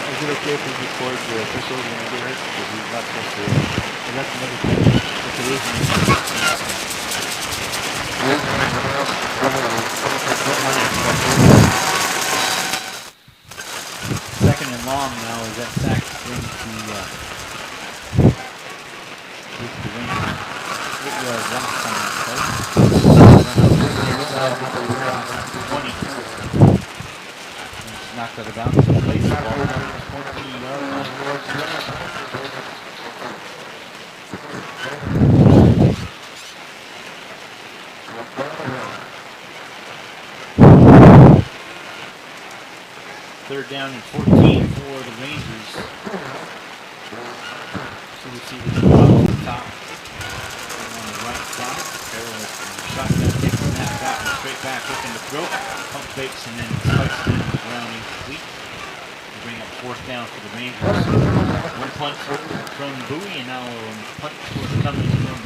Is it okay if we record the officials when we get hurt? Because he's not supposed to. And that's another thing. If it is, second and long now is that sack brings the Rangers. It was last time, knocked out of bounds and placed the ball on the 14-yard line. Third down and 14 for the Rangers. Two receivers up to the top. On the right side. Carroll shotgun takes the snap back and straight back looking to throw. Pump fakes and then spikes it into the ground incomplete. To bring up fourth down for the Rangers. One punt from Bowie and now a punt forthcoming from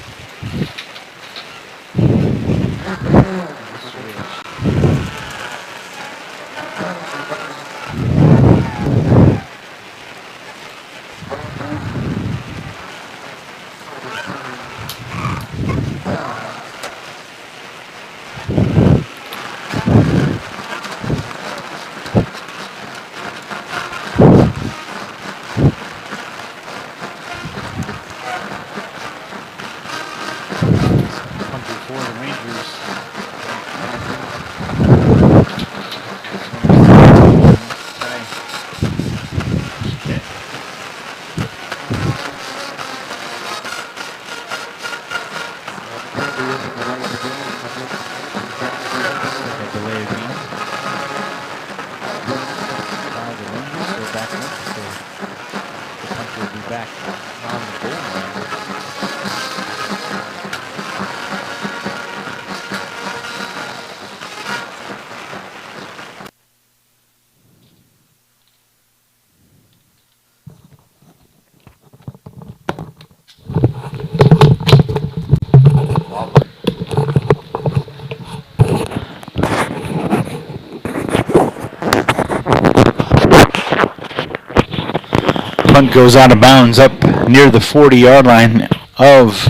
goes out of bounds up near the 40-yard line of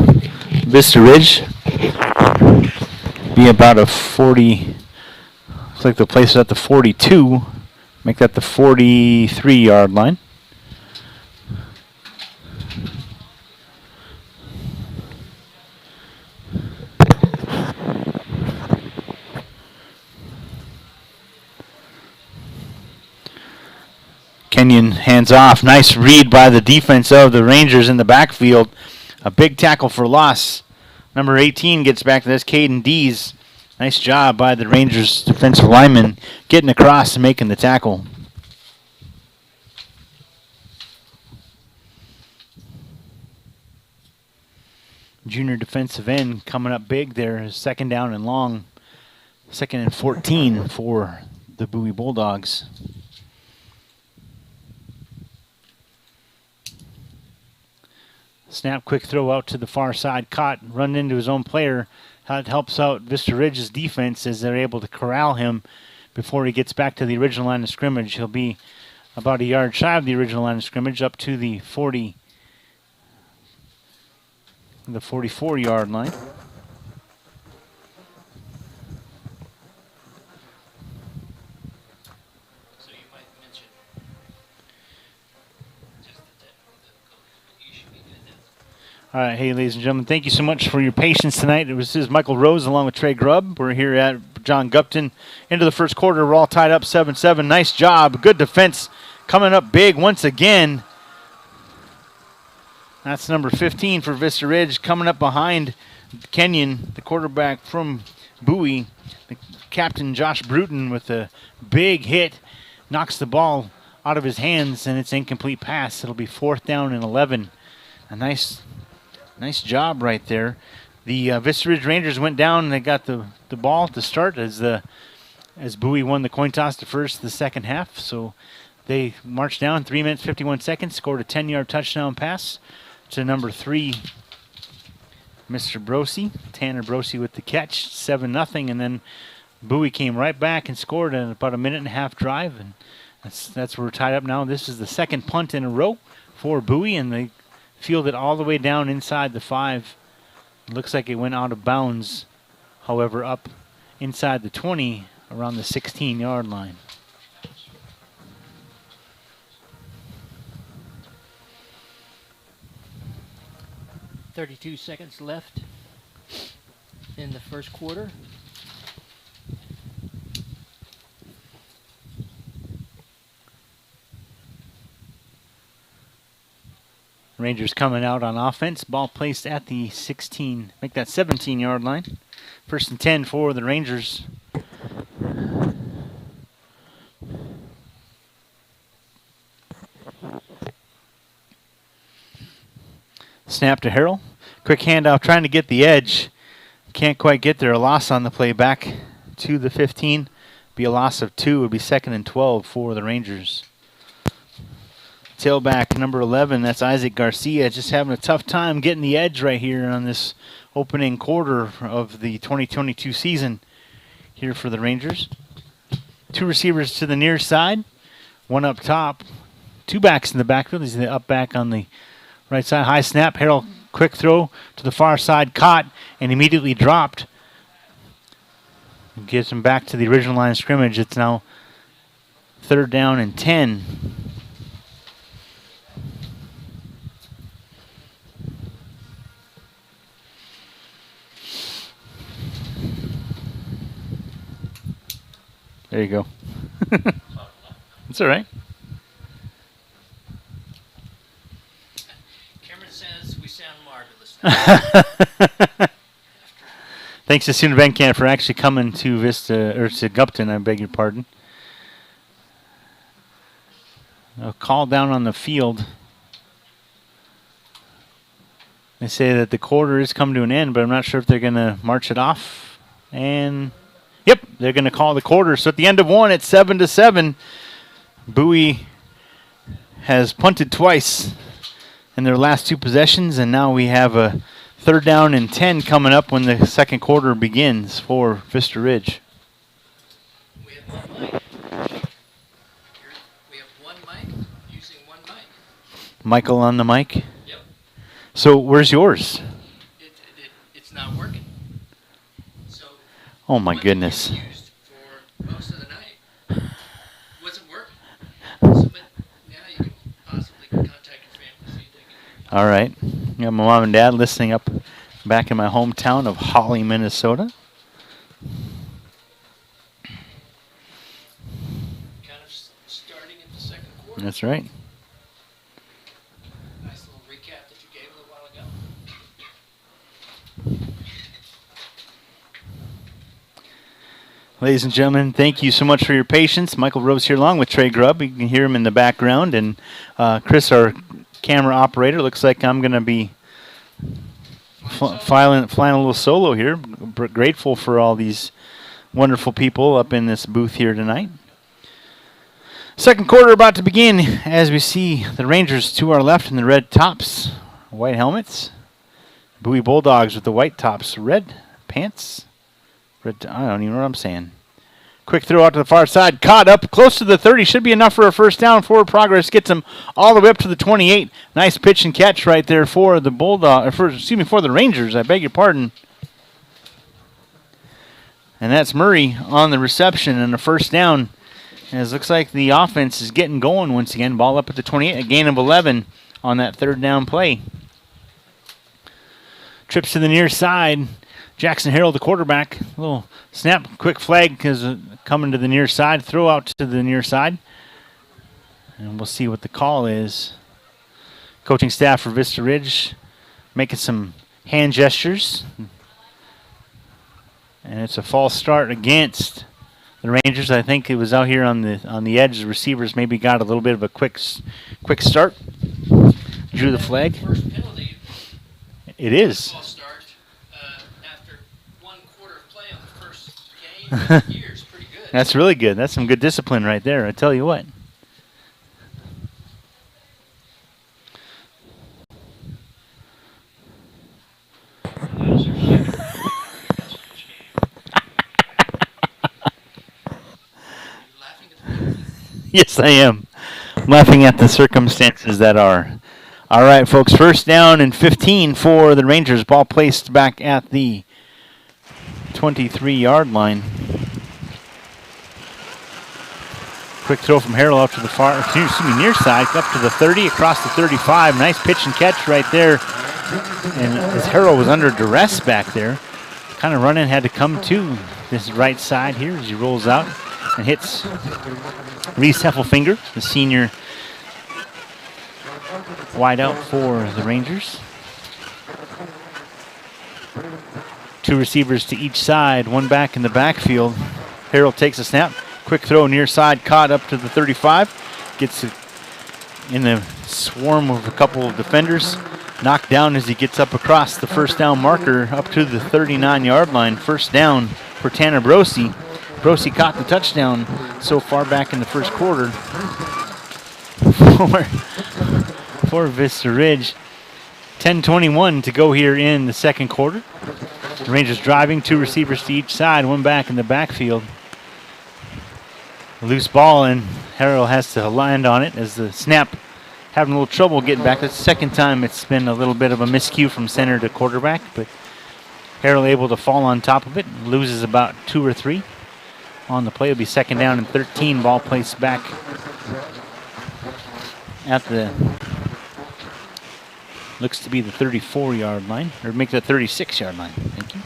Vista Ridge. Be about a 40, looks like the place is at the 42. Make that the 43-yard line. Kenyon hands off. Nice read by the defense of the Rangers in the backfield. A big tackle for loss. Number 18 gets back to this. Caden Dees. Nice job by the Rangers defensive lineman getting across and making the tackle. Junior defensive end coming up big there. Second down and long. Second and 14 for the Bowie Bulldogs. Snap, quick throw out to the far side. Caught, run into his own player. That helps out Vista Ridge's defense as they're able to corral him before he gets back to the original line of scrimmage. He'll be about a yard shy of the original line of scrimmage, up to the 44-yard line. All right, hey, ladies and gentlemen, thank you so much for your patience tonight. This is Michael Rose along with Trey Grubb. We're here at John Gupton. Into the first quarter, we're all tied up 7-7. Nice job. Good defense coming up big once again. That's number 15 for Vista Ridge. Coming up behind Kenyon, the quarterback from Bowie. The captain, Josh Bruton, with a big hit. Knocks the ball out of his hands, and it's incomplete pass. It'll be 4th down and 11. A nice job right there. The Vista Ridge Rangers went down and they got the ball to start as Bowie won the coin toss to first the second half. So they marched down 3 minutes 51 seconds, scored a 10-yard touchdown pass to number 3, Mr. Brosey, Tanner Brosey with the catch, 7-0, and then Bowie came right back and scored in about a minute and a half drive, and that's where we're tied up now. This is the second punt in a row for Bowie, and they fielded all the way down inside the 5. It looks like it went out of bounds, however, up inside the 20 around the 16-yard line. .32 seconds left in the first quarter. Rangers coming out on offense. Ball placed at the 16, make that 17-yard line. 1st and 10 for the Rangers. Snap to Harrell. Quick handoff, trying to get the edge. Can't quite get there. A loss on the play back to the 15. Be a loss of 2. Would be 2nd and 12 for the Rangers. Tailback number 11, that's Isaac Garcia, just having a tough time getting the edge right here on this opening quarter of the 2022 season here for the Rangers. 2 receivers to the near side, 1 up top, 2 backs in the backfield. He's the up back on the right side. High snap, Harrell, quick throw to the far side, caught and immediately dropped. Gives him back to the original line of scrimmage. It's now 3rd down and 10. There you go. It's all right. Cameron says we sound marvelous. Thanks to Student Van Camp for actually coming to Vista, or to Gupton, I beg your pardon. A call down on the field. They say that the quarter has come to an end, but I'm not sure if they're going to march it off. And yep, they're going to call the quarter. So at the end of 1, it's 7-7. Bowie has punted twice in their last 2 possessions, and now we have a 3rd down and 10 coming up when the second quarter begins for Vista Ridge. We have one mic. We have one mic using one mic. Michael on the mic? Yep. So where's yours? It's not working. So oh my goodness. Used for most of the night wasn't working. So, but now you can possibly contact your family so you take it. All right. I got my mom and dad listening up back in my hometown of Holly, Minnesota. Kind of starting in the second quarter. That's right. Nice little recap that you gave a little while ago. Ladies and gentlemen, thank you so much for your patience. Michael Rose here along with Trey Grubb. You can hear him in the background. And Chris, our camera operator, looks like I'm going to be flying a little solo here. Grateful for all these wonderful people up in this booth here tonight. Second quarter about to begin as we see the Rangers to our left in the red tops, white helmets. Bowie Bulldogs with the white tops, red pants. I don't even know what I'm saying. Quick throw out to the far side. Caught up close to the 30. Should be enough for a first down. Forward progress gets him all the way up to the 28. Nice pitch and catch right there for the for the Rangers. I beg your pardon. And that's Murray on the reception and a first down. As it looks like the offense is getting going once again. Ball up at the 28. A gain of 11 on that 3rd down play. Trips to the near side. Jackson Harrell, the quarterback, little snap, quick flag because coming to the near side, throw out to the near side. And we'll see what the call is. Coaching staff for Vista Ridge making some hand gestures. And it's a false start against The Rangers, I think it was out here on the edge. The receivers maybe got a little bit of a quick start. Drew the flag. First penalty. It is. Football start after 1 quarter of play on the first game in years. Pretty good. That's really good. That's some good discipline right there. I tell you what. Yes, I am. I'm laughing at the circumstances that are. All right, folks. First down and 15 for the Rangers. Ball placed back at the 23-yard line. Quick throw from Harrell out to the near side, up to the 30, across the 35. Nice pitch and catch right there. And as Harrell was under duress back there, kind of running, had to come to this right side here as he rolls out and hits Reese Heffelfinger, the senior wideout for the Rangers. 2 receivers to each side, 1 back in the backfield. Harrell takes a snap. Quick throw near side, caught up to the 35. Gets it in the swarm of a couple of defenders. Knocked down as he gets up across the first down marker up to the 39-yard line. First down for Tanner Brosi. Brosi caught the touchdown so far back in the first quarter for Vista Ridge. 10:21 to go here in the second quarter. The Rangers driving, 2 receivers to each side, 1 back in the backfield. Loose ball, and Harrell has to land on it as the snap having a little trouble getting back. That's the second time it's been a little bit of a miscue from center to quarterback, but Harrell able to fall on top of it, loses about 2 or 3 on the play. It'll be second down and 13. Ball placed back at the, looks to be the 34-yard line, or make it the 36-yard line. Thank you.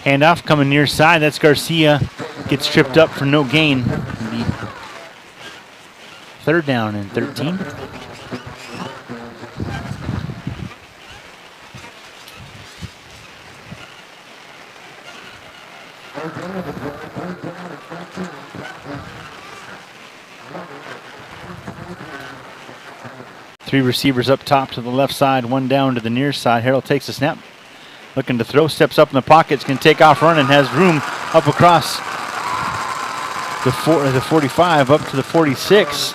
Handoff coming near side. That's Garcia. Gets tripped up for no gain. It'll be third down and 13. Three receivers up top to the left side, 1 down to the near side. Harrell takes a snap. Looking to throw, steps up in the pocket, can take off running, has room up across the 45 up to the 46.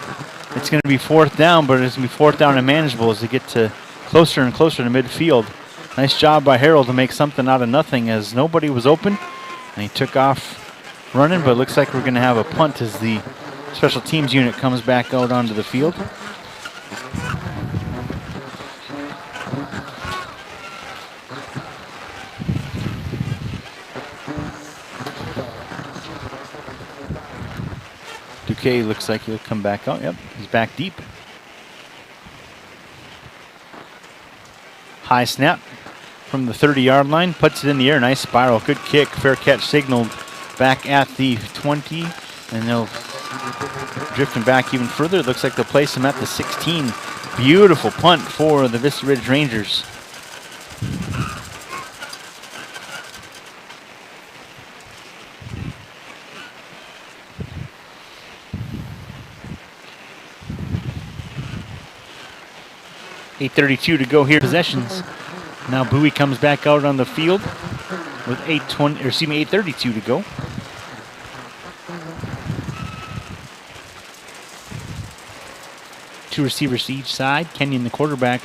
It's going to be 4th down, but it's going to be 4th down and manageable as they get to closer and closer to midfield. Nice job by Harrell to make something out of nothing as nobody was open, and he took off running, but it looks like we're going to have a punt as the special teams unit comes back out onto the field. Duque looks like he'll come back out. Yep, he's back deep. High snap from the 30-yard line. Puts it in the air. Nice spiral. Good kick. Fair catch signaled back at the 20. And they'll drift him back even further. It looks like they'll place him at the 16. Beautiful punt for the Vista Ridge Rangers. .8:32 to go here. Possessions. Now Bowie comes back out on the field with 8:32 to go. Two receivers to each side. Kenyon, the quarterback,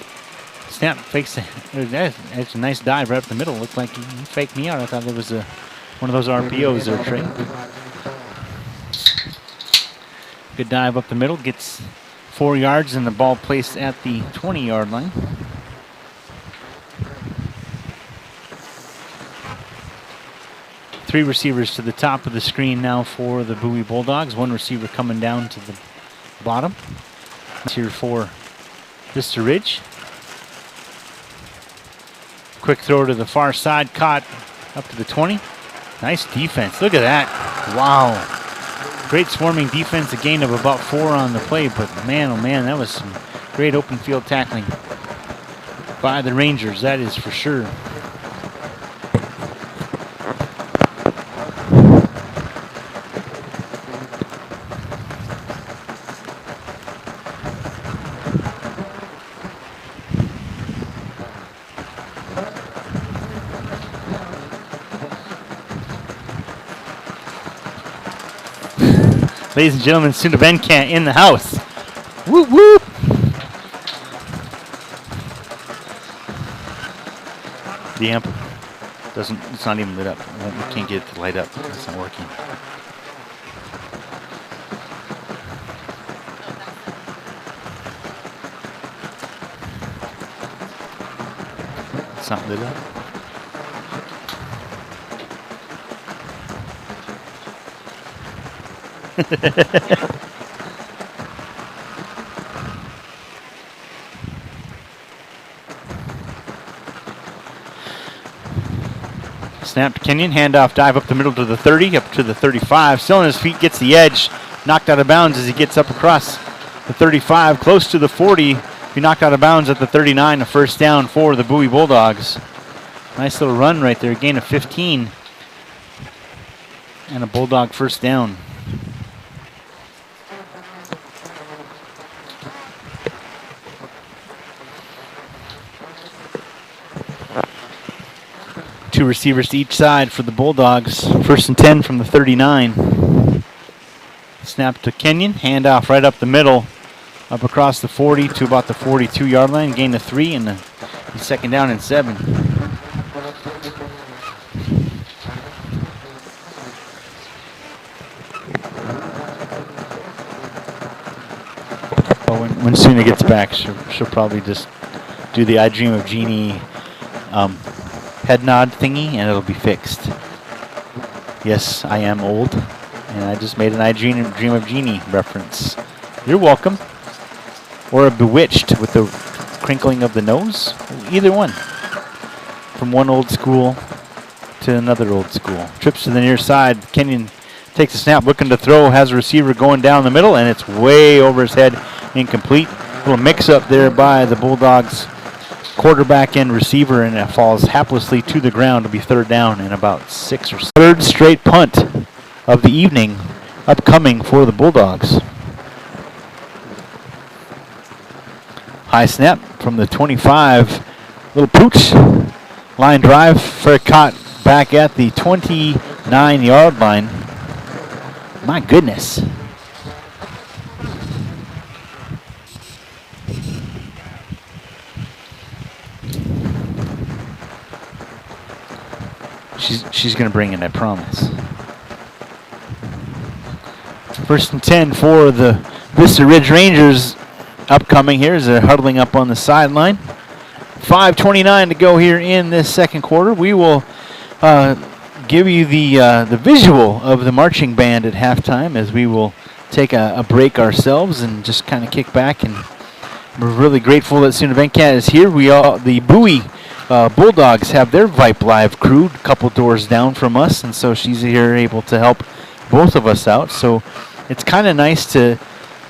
snap, fakes. That's a nice dive right up the middle. Looked like he faked me out. I thought it was one of those RPOs there, Trey. Good dive up the middle. Gets 4 yards and the ball placed at the 20-yard line. Three receivers to the top of the screen now for the Bowie Bulldogs. 1 receiver coming down to the bottom. Here for Vista Ridge. Quick throw to the far side, caught up to the 20. Nice defense. Look at that. Wow. Great swarming defense, a gain of about 4 on the play, but man, oh man, that was some great open field tackling by the Rangers, that is for sure. Ladies and gentlemen, Sundavenka in the house. Whoop, whoop. The amp doesn't, it's not even lit up. We can't get it to light up. It's not working. It's not lit up. Snap to Kenyon, handoff, dive up the middle to the 30, up to the 35. Still on his feet, gets the edge. Knocked out of bounds as he gets up across the 35, close to the 40. He knocked out of bounds at the 39, a first down for the Bowie Bulldogs. Nice little run right there, gain of 15. And a Bulldog first down. Two receivers to each side for the Bulldogs. First and 10 from the 39. Snap to Kenyon. Handoff right up the middle. Up across the 40 to about the 42-yard line. Gain of 3 and the second down and 7. Well, when Suna gets back, she'll probably just do the I Dream of Jeannie head nod thingy, and it'll be fixed. Yes, I am old, and I just made an I Dream of Jeannie reference. You're welcome. Or a Bewitched with the crinkling of the nose. Either one. From one old school to another old school. Trips to the near side. Kenyon takes a snap, looking to throw, has a receiver going down the middle, and it's way over his head, incomplete. A little mix-up there by the Bulldogs quarterback and receiver, and it falls haplessly to the ground to be third down and about 6 or 7. Third straight punt of the evening upcoming for the Bulldogs. High snap from the 25. Little pooch. Line drive for caught back at the 29-yard line. My goodness. She's going to bring it, I promise. First and 10 for the Vista Ridge Rangers upcoming here as they're huddling up on the sideline. 5:29 to go here in this second quarter. We will give you the visual of the marching band at halftime as we will take a break ourselves and just kind of kick back. And we're really grateful that Sundavenka is here. The Bowie Bulldogs have their Vype Live crew a couple doors down from us, and so she's here able to help both of us out. So it's kind of nice to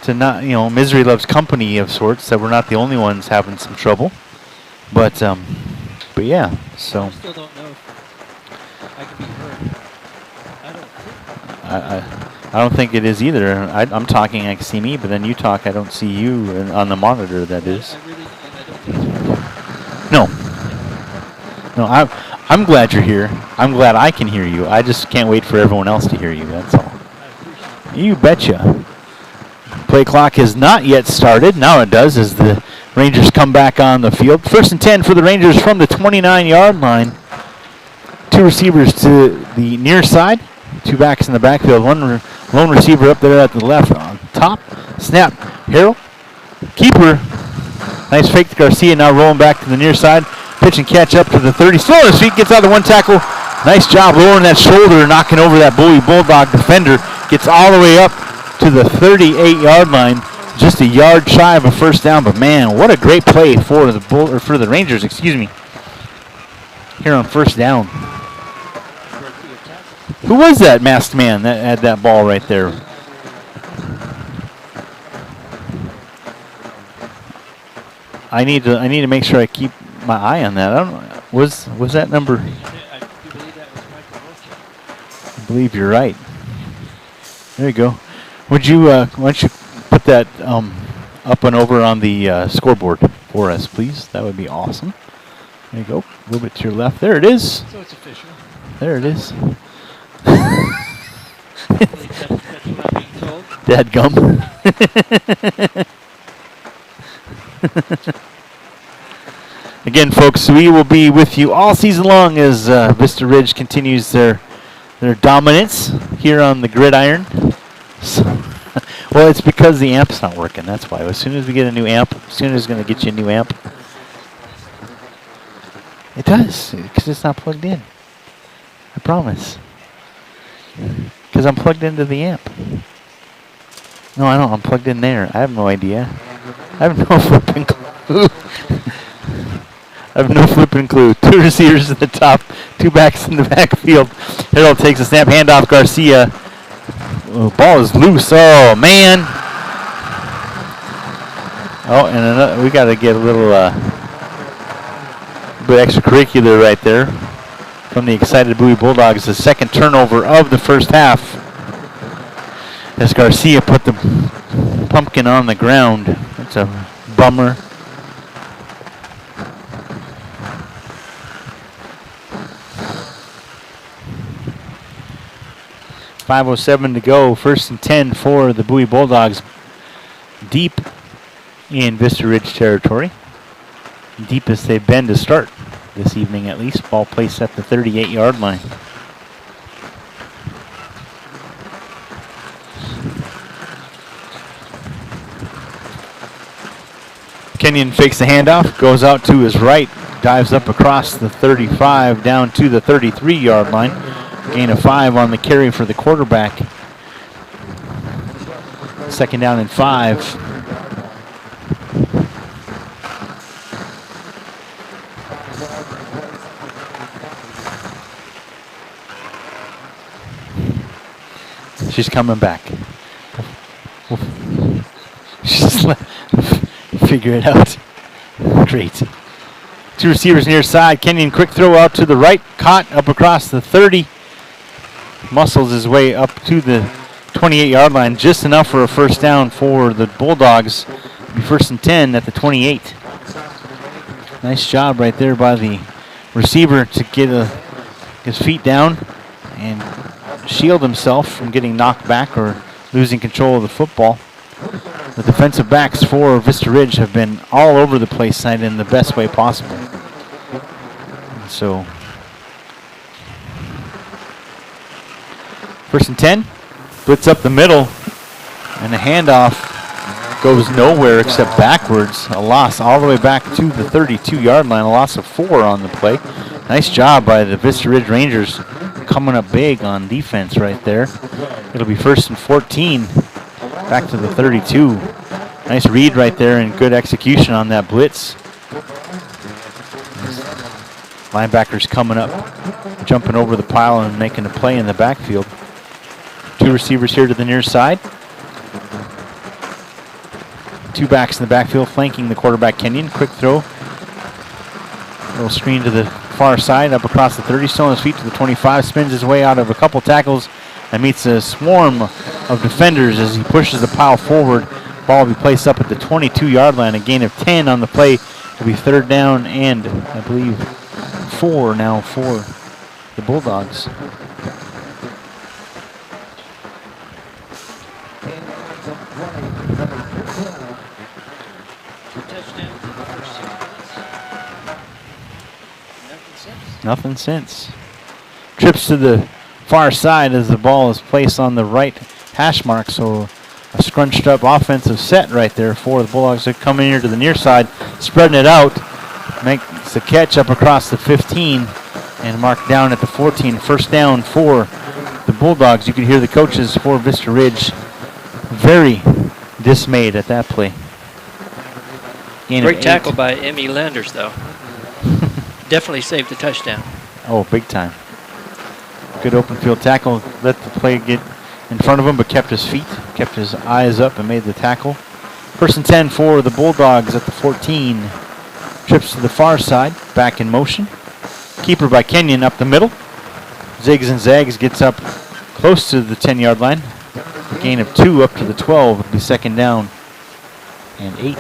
not, misery loves company of sorts, that we're not the only ones having some trouble. But yeah, so. I still don't know if I can be heard. I don't think it is either. I'm talking, I can see me, but then you talk, I don't see you on the monitor, that is. I don't think it's No. No, I'm glad you're here. I'm glad I can hear you. I just can't wait for everyone else to hear you, that's all. You betcha. Play clock has not yet started. Now it does as the Rangers come back on the field. First and 10 for the Rangers from the 29-yard line. Two receivers to the near side. Two backs in the backfield. One lone receiver up there at the left on top. Snap. Harrell. Keeper. Nice fake to Garcia. Now rolling back to the near side. Pitch and catch up to the 30. Still on his feet. Gets out the one tackle. Nice job lowering that shoulder, knocking over that Bowie Bulldog defender. Gets all the way up to the 38-yard line. Just a yard shy of a first down. But man, what a great play for the Rangers, here on first down. Who was that masked man that had that ball right there? I need to make sure I keep my eye on that. I don't know. Was that number? I do believe that was Michael Wilson. I believe you're right. There you go. Would you why don't you put that up and over on the scoreboard for us, please? That would be awesome. There you go. A little bit to your left. There it is. So it's official. There it is. I believe that's what I'm being told. Dadgum. Again, folks, we will be with you all season long as Vista Ridge continues their dominance here on the gridiron. So, well, it's because the amp's not working. That's why. As soon as we get a new amp, as soon as it's going to get you a new amp. It does, because it's not plugged in. I promise. Because I'm plugged into the amp. No, I don't. I'm plugged in there. I have no idea. I have no flipping clue. I have no flipping clue. 2 receivers at the top, 2 backs in the backfield. Harold takes a snap, handoff Garcia. Oh, ball is loose. Oh, man. Oh, and another, we got to get a little bit extracurricular right there from the excited Bowie Bulldogs. The second turnover of the first half as Garcia put the pumpkin on the ground. That's a bummer. .507 to go. 1st and 10 for the Bowie Bulldogs. Deep in Vista Ridge territory. Deepest they've been to start this evening at least. Ball placed at the 38-yard line. Kenyon fakes the handoff, goes out to his right, dives up across the 35 down to the 33-yard line. Gain of 5 on the carry for the quarterback. 2nd down and 5. She's coming back. She's figure it out. Great. 2 receivers near side. Kenyon quick throw out to the right. Caught up across the 30. Muscles his way up to the 28-yard line. Just enough for a first down for the Bulldogs. Be 1st and 10 at the 28. Nice job right there by the receiver to get his feet down and shield himself from getting knocked back or losing control of the football. The defensive backs for Vista Ridge have been all over the place tonight in the best way possible. And so, 1st and 10, blitz up the middle, and the handoff goes nowhere except backwards. A loss all the way back to the 32-yard line, a loss of 4 on the play. Nice job by the Vista Ridge Rangers coming up big on defense right there. It'll be 1st and 14. Back to the 32. Nice read right there and good execution on that blitz. Linebackers coming up, jumping over the pile and making a play in the backfield. 2 receivers here to the near side. 2 backs in the backfield flanking the quarterback Kenyon. Quick throw. Little screen to the far side up across the 30. Still on his feet to the 25. Spins his way out of a couple tackles and meets a swarm of defenders as he pushes the pile forward. Ball will be placed up at the 22-yard line. A gain of 10 on the play. It'll be 3rd down and, I believe, 4 now for the Bulldogs. Nothing since. Trips to the far side as the ball is placed on the right hash mark, so a scrunched up offensive set right there for the Bulldogs. They're coming here to the near side, spreading it out, makes the catch up across the 15 and marked down at the 14. 1st down for the Bulldogs. You can hear the coaches for Vista Ridge very dismayed at that play. Great tackle by Emmy Landers, though. Definitely saved the touchdown. Oh, big time. Good open field tackle. Let the play get in front of him, but kept his feet, kept his eyes up, and made the tackle. 1st and 10 for the Bulldogs at the 14. Trips to the far side, back in motion. Keeper by Kenyon up the middle. Zigs and zags, gets up close to the 10-yard line. A gain of 2 up to the 12 would be 2nd down and 8.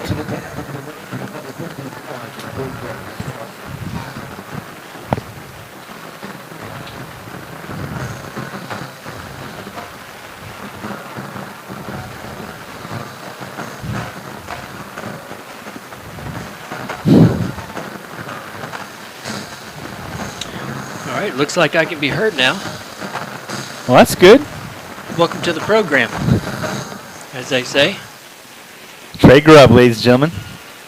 right, looks like I can be heard now. Well, that's good. Welcome to the program, as they say. Trey Grubb, ladies and gentlemen.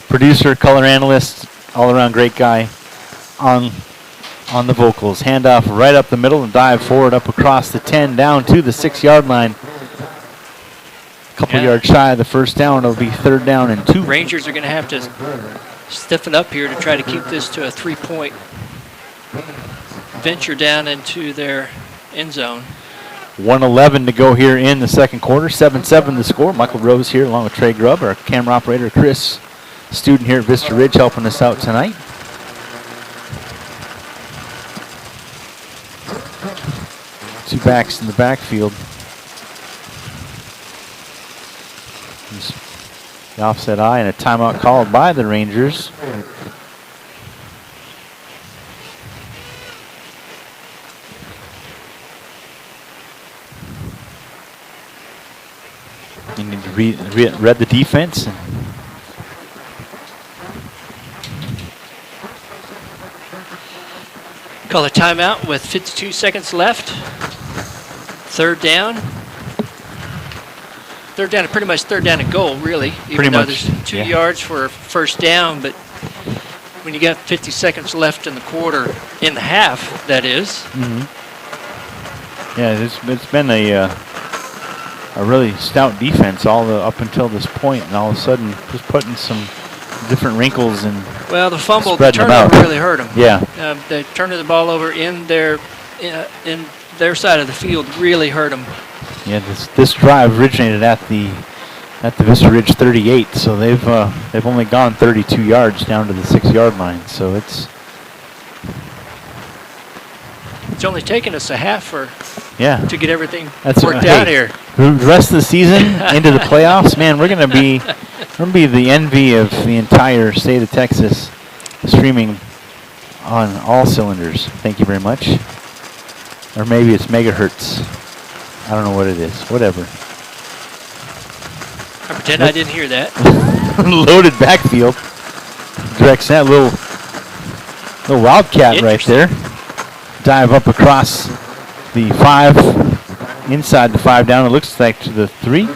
Producer, color analyst, all-around great guy on the vocals. Handoff right up the middle and dive forward up across the 10 down to the 6-yard line. Couple yards shy of the first down. It'll be 3rd down and 2. Rangers are going to have to stiffen up here to try to keep this to a 3-point venture down into their end zone. 1:11 to go here in the second quarter. 7-7 the score. Michael Rose here along with Trey Grubb, our camera operator Chris, student here at Vista Ridge, helping us out tonight. Two backs in the backfield. The offset eye and a timeout called by the Rangers. You need to read the defense. Call a timeout with 52 seconds left. 3rd down. 3rd down, pretty much 3rd down and goal, really. Even though there's 2 yards for 1st down, but when you got 50 seconds left in the quarter, in the half, that is. Yeah, it's been a really stout defense up until this point, and all of a sudden just putting some different wrinkles and well, the fumble, the turnover really hurt them. Yeah, the turning the ball over in their side of the field really hurt them. Yeah, this drive originated at the Vista Ridge 38, so they've only gone 32 yards down to the 6-yard line. So it's only taken us a half to get everything worked out here. The rest of the season into the playoffs, man, we're gonna be the envy of the entire state of Texas, streaming on all cylinders. Thank you very much. Or maybe it's megahertz. I don't know what it is. Whatever. I pretend I didn't hear that. Loaded backfield. Directs that little wildcat right there. Dive up across the 5, inside the 5 down. It looks like to the 3.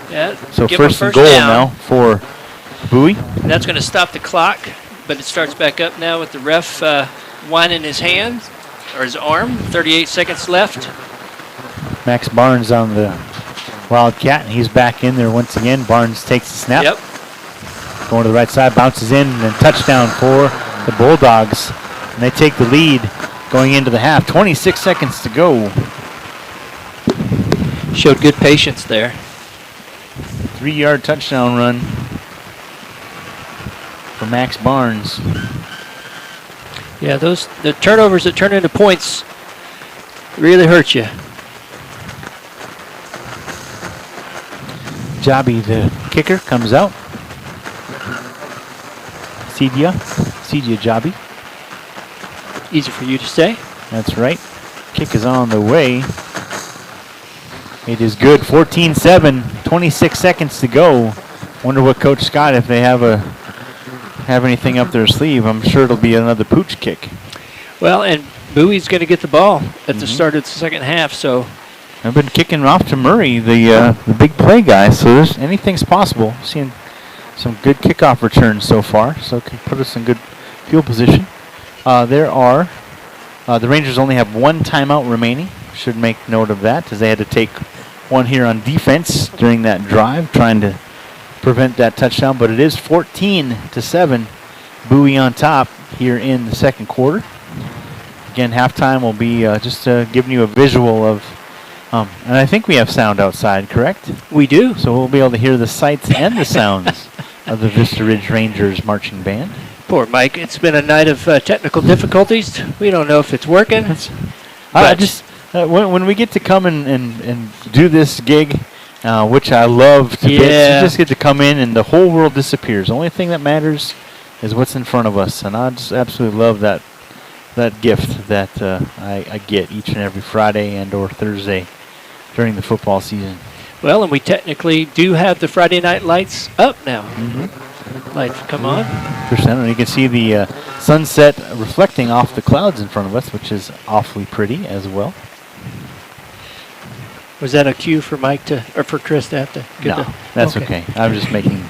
Yeah. So first and goal now for Bowie. And that's going to stop the clock, but it starts back up now with the ref winding his hand or his arm. 38 seconds left. Max Barnes on the wildcat, and he's back in there once again. Barnes takes the snap. Yep. Going to the right side, bounces in, and then touchdown for the Bulldogs. And they take the lead going into the half. 26 seconds to go. Showed good patience there. 3-yard touchdown run for Max Barnes. Yeah, the turnovers that turn into points really hurt you. Jabi, the kicker, comes out. Sidia Jabi. Easy for you to say. That's right. Kick is on the way. It is good. 14-7. 26 seconds to go. Wonder what Coach Scott, if they have anything up their sleeve. I'm sure it'll be another pooch kick. Well, and Bowie's going to get the ball at the start of the second half. So I've been kicking off to Murray, the big play guy. So anything's possible. Seeing some good kickoff returns so far. So it can put us in good field position. The Rangers only have 1 timeout remaining. Should make note of that, as they had to take one here on defense during that drive, trying to prevent that touchdown. But it is 14-7. Bowie on top here in the second quarter. Again, halftime will be just giving you a visual of, and I think we have sound outside, correct? We do. So we'll be able to hear the sights and the sounds of the Vista Ridge Rangers marching band. Poor Mike. It's been a night of technical difficulties. We don't know if it's working. When we get to come and do this gig, which I love to bits, you just get to come in and the whole world disappears. The only thing that matters is what's in front of us, and I just absolutely love that gift that I get each and every Friday and or Thursday during the football season. Well, and we technically do have the Friday night lights up now. lights come on. Percent, and you can see the sunset reflecting off the clouds in front of us, which is awfully pretty as well. Was that a cue for Mike or for Chris to have to get No, that's okay. I'm just making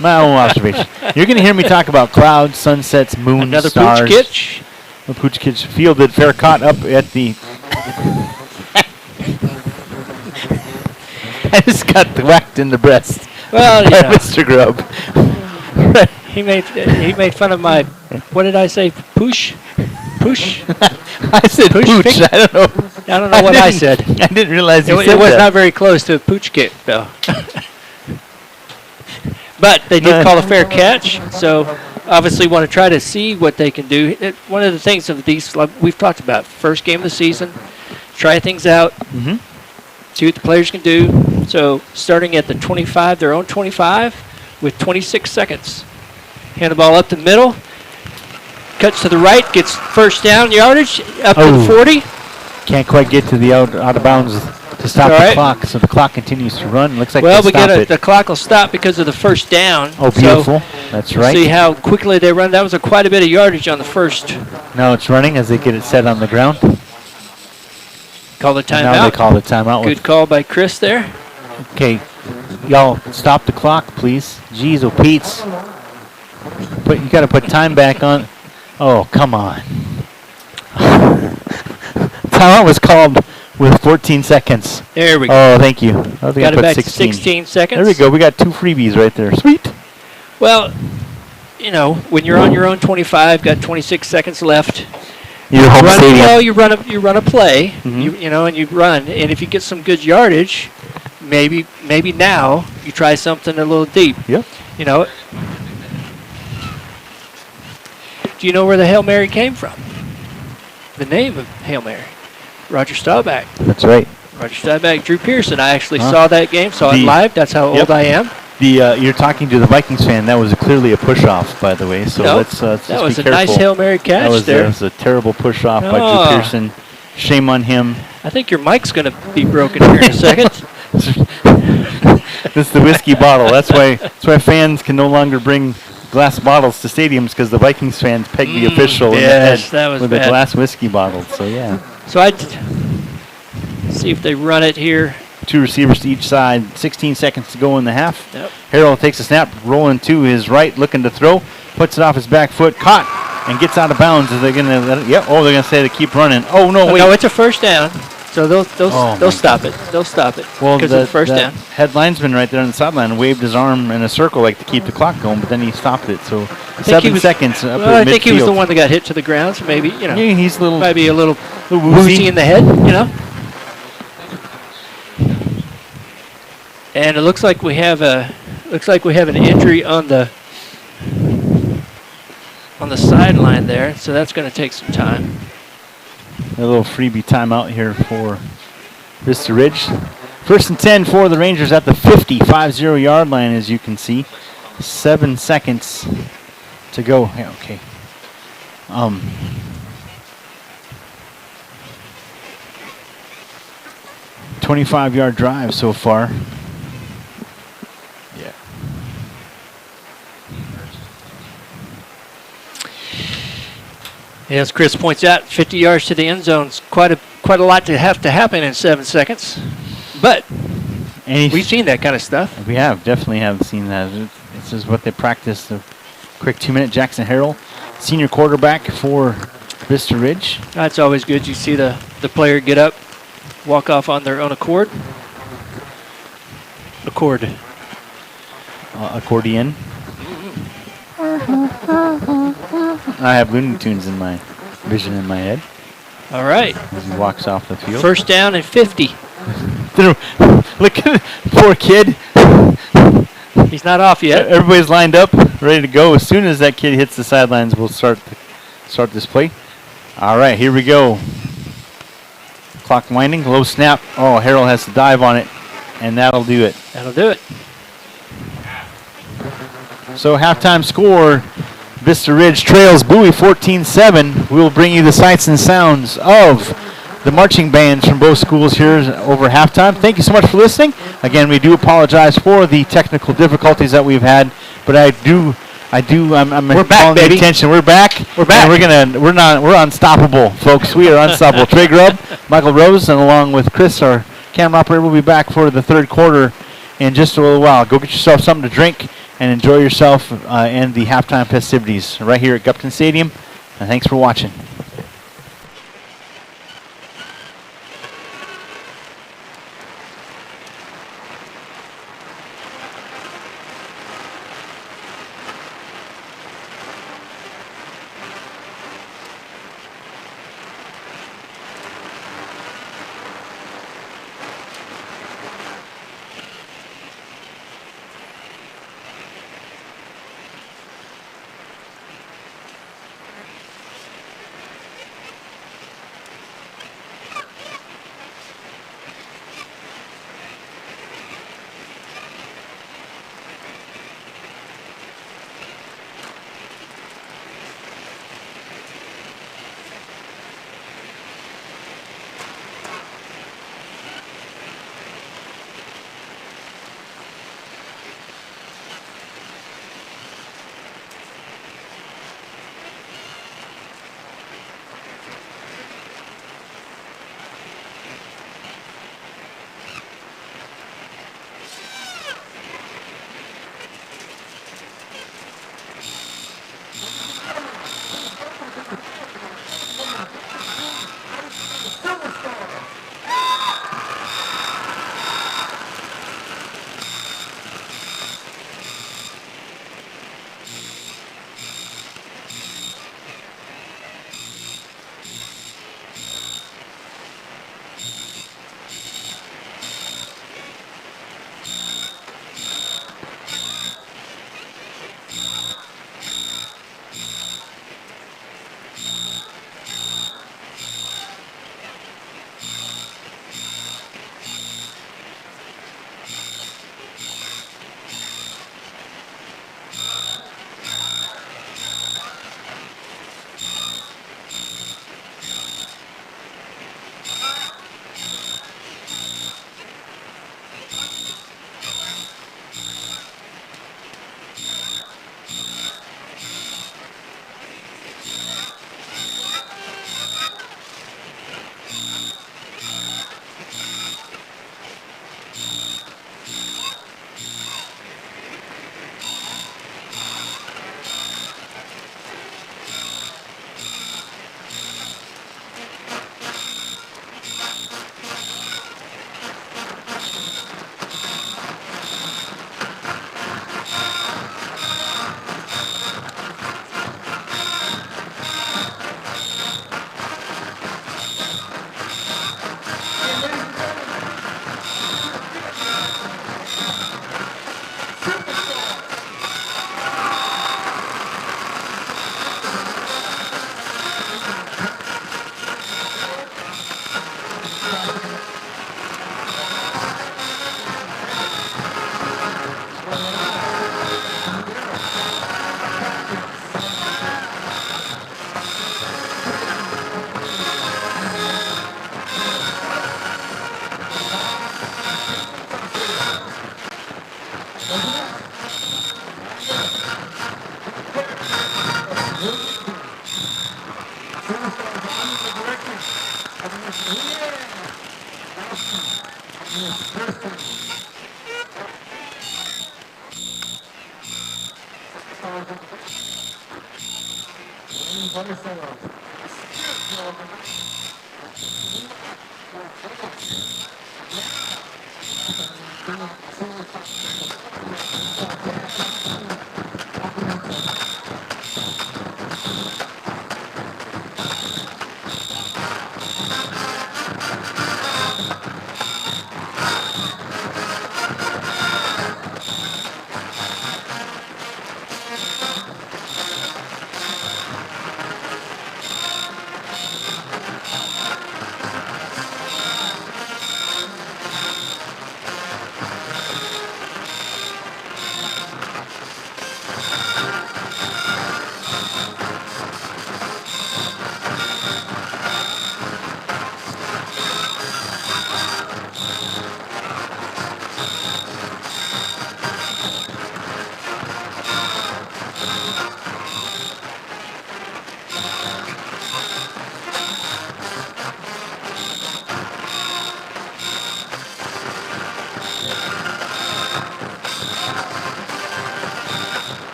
my own observation. You're going to hear me talk about clouds, sunsets, moon, Another stars. Pooch Kitch. The Pooch Kitch fielded fair caught up at the... I just got whacked in the breast. Well, by you know. Mr. Grubb. He made fun of my, what did I say, Poosh? Poosh? I said Pooch pooch. pic- I don't know. I don't know what I said. I didn't realize you said It was that. not very close to a Pooch Kick, though. But they did call a fair catch, so obviously want to try to see what they can do. One of the things of these, like we've talked about, first game of the season, try things out, see what the players can do. So starting at the 25, their own 25, with 26 seconds. Hand the ball up the middle, cuts to the right, gets first down yardage, up to the 40. Can't quite get to the out of bounds to stop the clock, so the clock continues to run. Looks like well, they stop it. The clock will stop because of the first down. Oh, beautiful. That's right. See how quickly they run. That was quite a bit of yardage on the first. Now it's running as they get it set on the ground. Call the timeout. Now they call the timeout. Good call by Chris there. Okay, y'all stop the clock, please. Jeez, oh Pete's. But you got to put time back on. Oh, come on. Timeout was called with 14 seconds. There we go. Oh, thank you. Got it back to 16 seconds. There we go. We got 2 freebies right there. Sweet. Well, you know, when you're on your own 25, got 26 seconds left. Your home stadium. Well, you run a play, you know, and you run. And if you get some good yardage, maybe now you try something a little deep. Yep. You know. Do you know where the Hail Mary came from? The name of Hail Mary. Roger Staubach. That's right. Roger Staubach, Drew Pearson. I actually saw that game, saw it live. That's how old I am. You're talking to the Vikings fan. That was clearly a push-off, by the way. So let's that was be a careful. nice Hail Mary catch there. That was a terrible push-off by Drew Pearson. Shame on him. I think your mic's going to be broken here in a second. This is the whiskey bottle. That's why fans can no longer bring glass bottles to stadiums because the Vikings fans peg the official in the head with a glass whiskey bottle. So, yeah. So I'd see if they run it here. 2 receivers to each side. 16 seconds to go in the half. Yep. Harrell takes a snap, rolling to his right, looking to throw. Puts it off his back foot. Caught and gets out of bounds. Are they going to let it? Yep. Oh, they're going to say to keep running. Oh, no, wait. No, it's a first down. So they'll stop it. They'll stop it because of the first down. Head linesman right there on the sideline waved his arm in a circle like to keep the clock going, but then he stopped it. So 7 seconds up well, at I think he was the midfield. one that got hit to the ground, so maybe, you know. Yeah, he's a little... Maybe a little woozy in the head, you know. And it looks like we have an injury on the sideline there, so that's going to take some time. A little freebie timeout here for Vista Ridge. 1st and 10 for the Rangers at the 50 yard line, as you can see. 7 seconds to go. Yeah, okay. 25-yard drive so far. Yeah. As Chris points out, 50 yards to the end zone is quite a lot to have to happen in 7 seconds. But we've seen that kind of stuff. We definitely have seen that. This is what they practice. The quick 2-minute. Jackson Harrell, senior quarterback for Vista Ridge. That's always good. You see the player get up, walk off on their own accord. Accordion. I have Looney Tunes in my vision in my head. All right. As he walks off the field. 1st down and 50. Look at the poor kid. He's not off yet. Everybody's lined up, ready to go. As soon as that kid hits the sidelines, we'll start this play. All right, here we go. Clock winding, low snap. Oh, Harrell has to dive on it, and that'll do it. That'll do it. So halftime score, Vista Ridge trails Bowie 14-7. We'll bring you the sights and sounds of the marching bands from both schools here over halftime. Thank you so much for listening. Again, we do apologize for the technical difficulties that we've had, but I do I do. I'm We're back, calling the baby. attention. We're back. We're back. And we're unstoppable, folks. We are unstoppable. Trey Grubb, Michael Rose, and along with Chris, our camera operator, will be back for the third quarter in just a little while. Go get yourself something to drink and enjoy yourself and the halftime festivities right here at Gupton Stadium. And thanks for watching.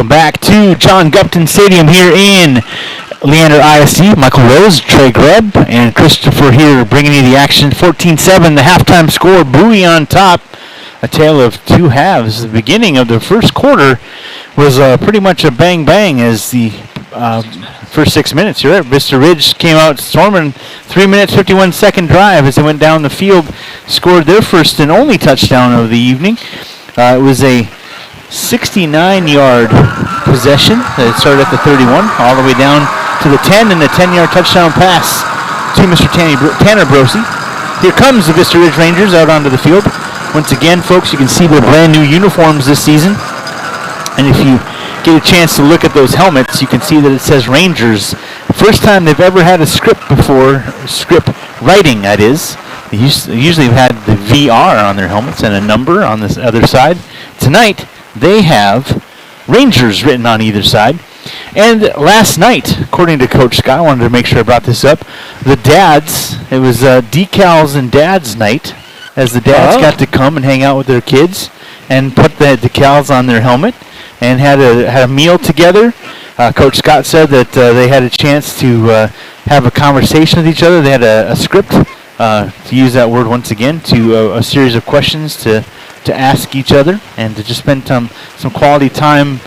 Welcome back to John Gupton Stadium here in Leander ISD. Michael Rose, Trey Grubb, and Christopher here bringing you the action. 14-7, the halftime score. Bowie on top. A tale of two halves. The beginning of the first quarter was pretty much a bang-bang as the first 6 minutes. You're right. Vista Ridge came out storming. 3 minutes, 51-second drive as they went down the field, scored their first and only touchdown of the evening. It was a 69-yard possession. It started at the 31, all the way down to the 10, and a 10-yard touchdown pass to Mr. Tanner Brosi. Here comes the Vista Ridge Rangers out onto the field. Once again, folks, you can see their brand new uniforms this season. And if you get a chance to look at those helmets, you can see that it says Rangers. First time they've ever had a script before, script writing, that is. They usually have had the VR on their helmets and a number on this other side. Tonight, they have Rangers written on either side. And last night, according to Coach Scott, I wanted to make sure I brought this up, the dads, it was decals and dads night, as the dads got to come and hang out with their kids and put the decals on their helmet and had a meal together. Coach Scott said that they had a chance to have a conversation with each other. They had a script, to use that word once again, to a series of questions to ask each other and to just spend some quality time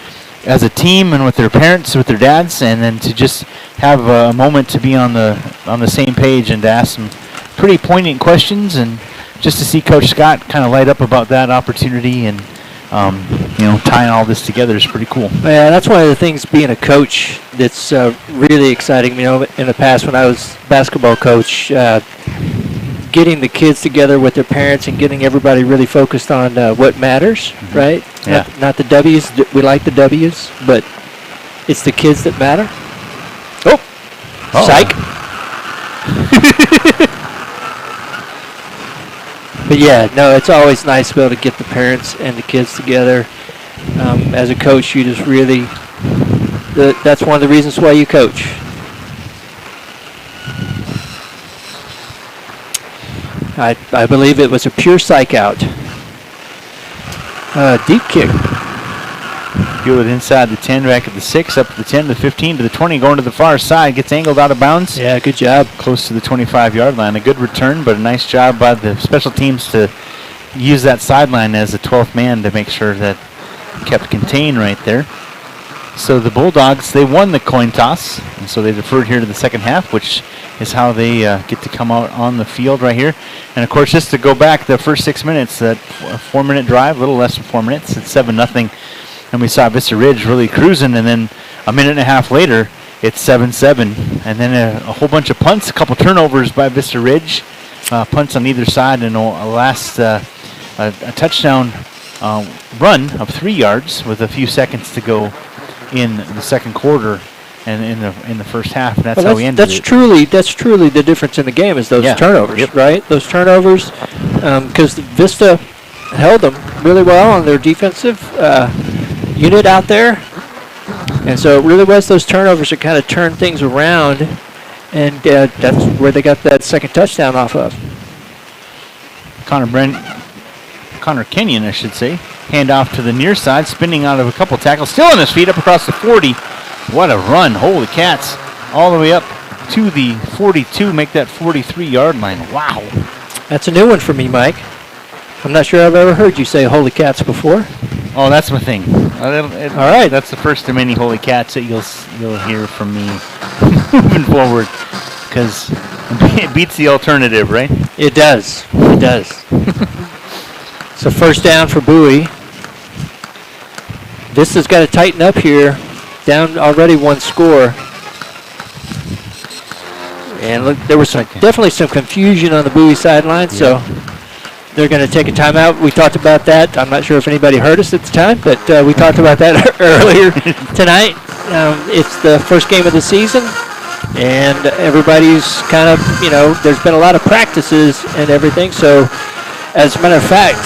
as a team and with their parents, with their dads, and then to just have a moment to be on the same page and to ask some pretty poignant questions, and just to see Coach Scott kind of light up about that opportunity and tying all this together is pretty cool. Yeah, that's one of the things being a coach that's really exciting. In the past when I was basketball coach, getting the kids together with their parents and getting everybody really focused on what matters, right? Yeah. Not the W's. We like the W's, but it's the kids that matter. Oh, psych. But yeah, no, it's always nice to be able to get the parents and the kids together. As a coach, you just really, that's one of the reasons why you coach. I believe it was a pure psych out. Deep kick. Feel it inside the 10, back at the 6, up to the 10, to the 15, to the 20, going to the far side. Gets angled out of bounds. Yeah, good job. Close to the 25-yard line. A good return, but a nice job by the special teams to use that sideline as a 12th man to make sure that kept contained right there. So the Bulldogs, they won the coin toss, and so they deferred here to the second half, which is how they get to come out on the field right here. And, of course, just to go back the first 6 minutes, that 4-minute drive, a little less than 4 minutes, it's 7-0. And we saw Vista Ridge really cruising, and then a minute and a half later, it's 7-7. And then a whole bunch of punts, a couple turnovers by Vista Ridge, punts on either side, and a touchdown run of 3 yards with a few seconds to go in the second quarter and in the first half, and that's how we ended it. That's truly the difference in the game is those turnovers, right? Those turnovers, because Vista held them really well on their defensive unit out there, and so it really was those turnovers that kind of turned things around, and that's where they got that second touchdown off of. Connor Kenyon, I should say. Hand off to the near side, spinning out of a couple tackles. Still on his feet, up across the 40. What a run. Holy cats. All the way up to the 42, make that 43-yard line. Wow. That's a new one for me, Mike. I'm not sure I've ever heard you say holy cats before. Oh, that's my thing. All right. That's the first of many holy cats that you'll hear from me moving forward, because it beats the alternative, right? It does. It does. So first down for Bowie. Vista's got to tighten up here. Down already one score. And look, there was definitely some confusion on the Bowie sideline, so they're going to take a timeout. We talked about that. I'm not sure if anybody heard us at the time, but we talked about that earlier tonight. It's the first game of the season, and everybody's kind of, there's been a lot of practices and everything, so as a matter of fact,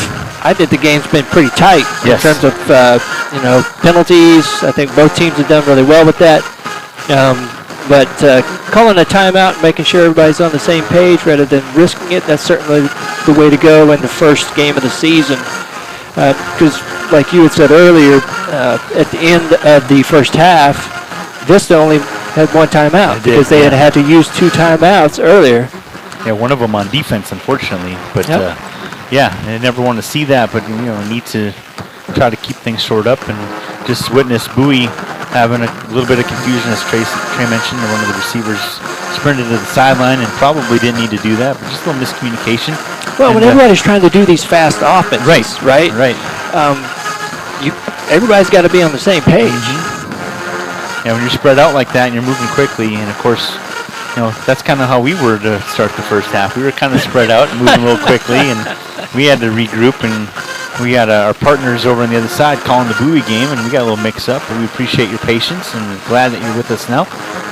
I think the game's been pretty tight in terms of, penalties. I think both teams have done really well with that. But calling a timeout and making sure everybody's on the same page rather than risking it, that's certainly the way to go in the first game of the season. Because like you had said earlier, at the end of the first half, Vista only had one timeout because they had to use 2 timeouts earlier. Yeah, one of them on defense, unfortunately. But yeah, I never want to see that. But need to try to keep things short up and just witness Bowie having a little bit of confusion, as Trey mentioned. One of the receivers sprinted to the sideline and probably didn't need to do that, but just a little miscommunication. Well, when everybody's trying to do these fast offenses, right? Everybody's got to be on the same page. Yeah, when you're spread out like that and you're moving quickly, and of course, that's kind of how we were to start the first half. We were kind of spread out and moving a little quickly, and we had to regroup, and we had our partners over on the other side calling the Bowie game, and we got a little mix-up, but we appreciate your patience, and we're glad that you're with us now.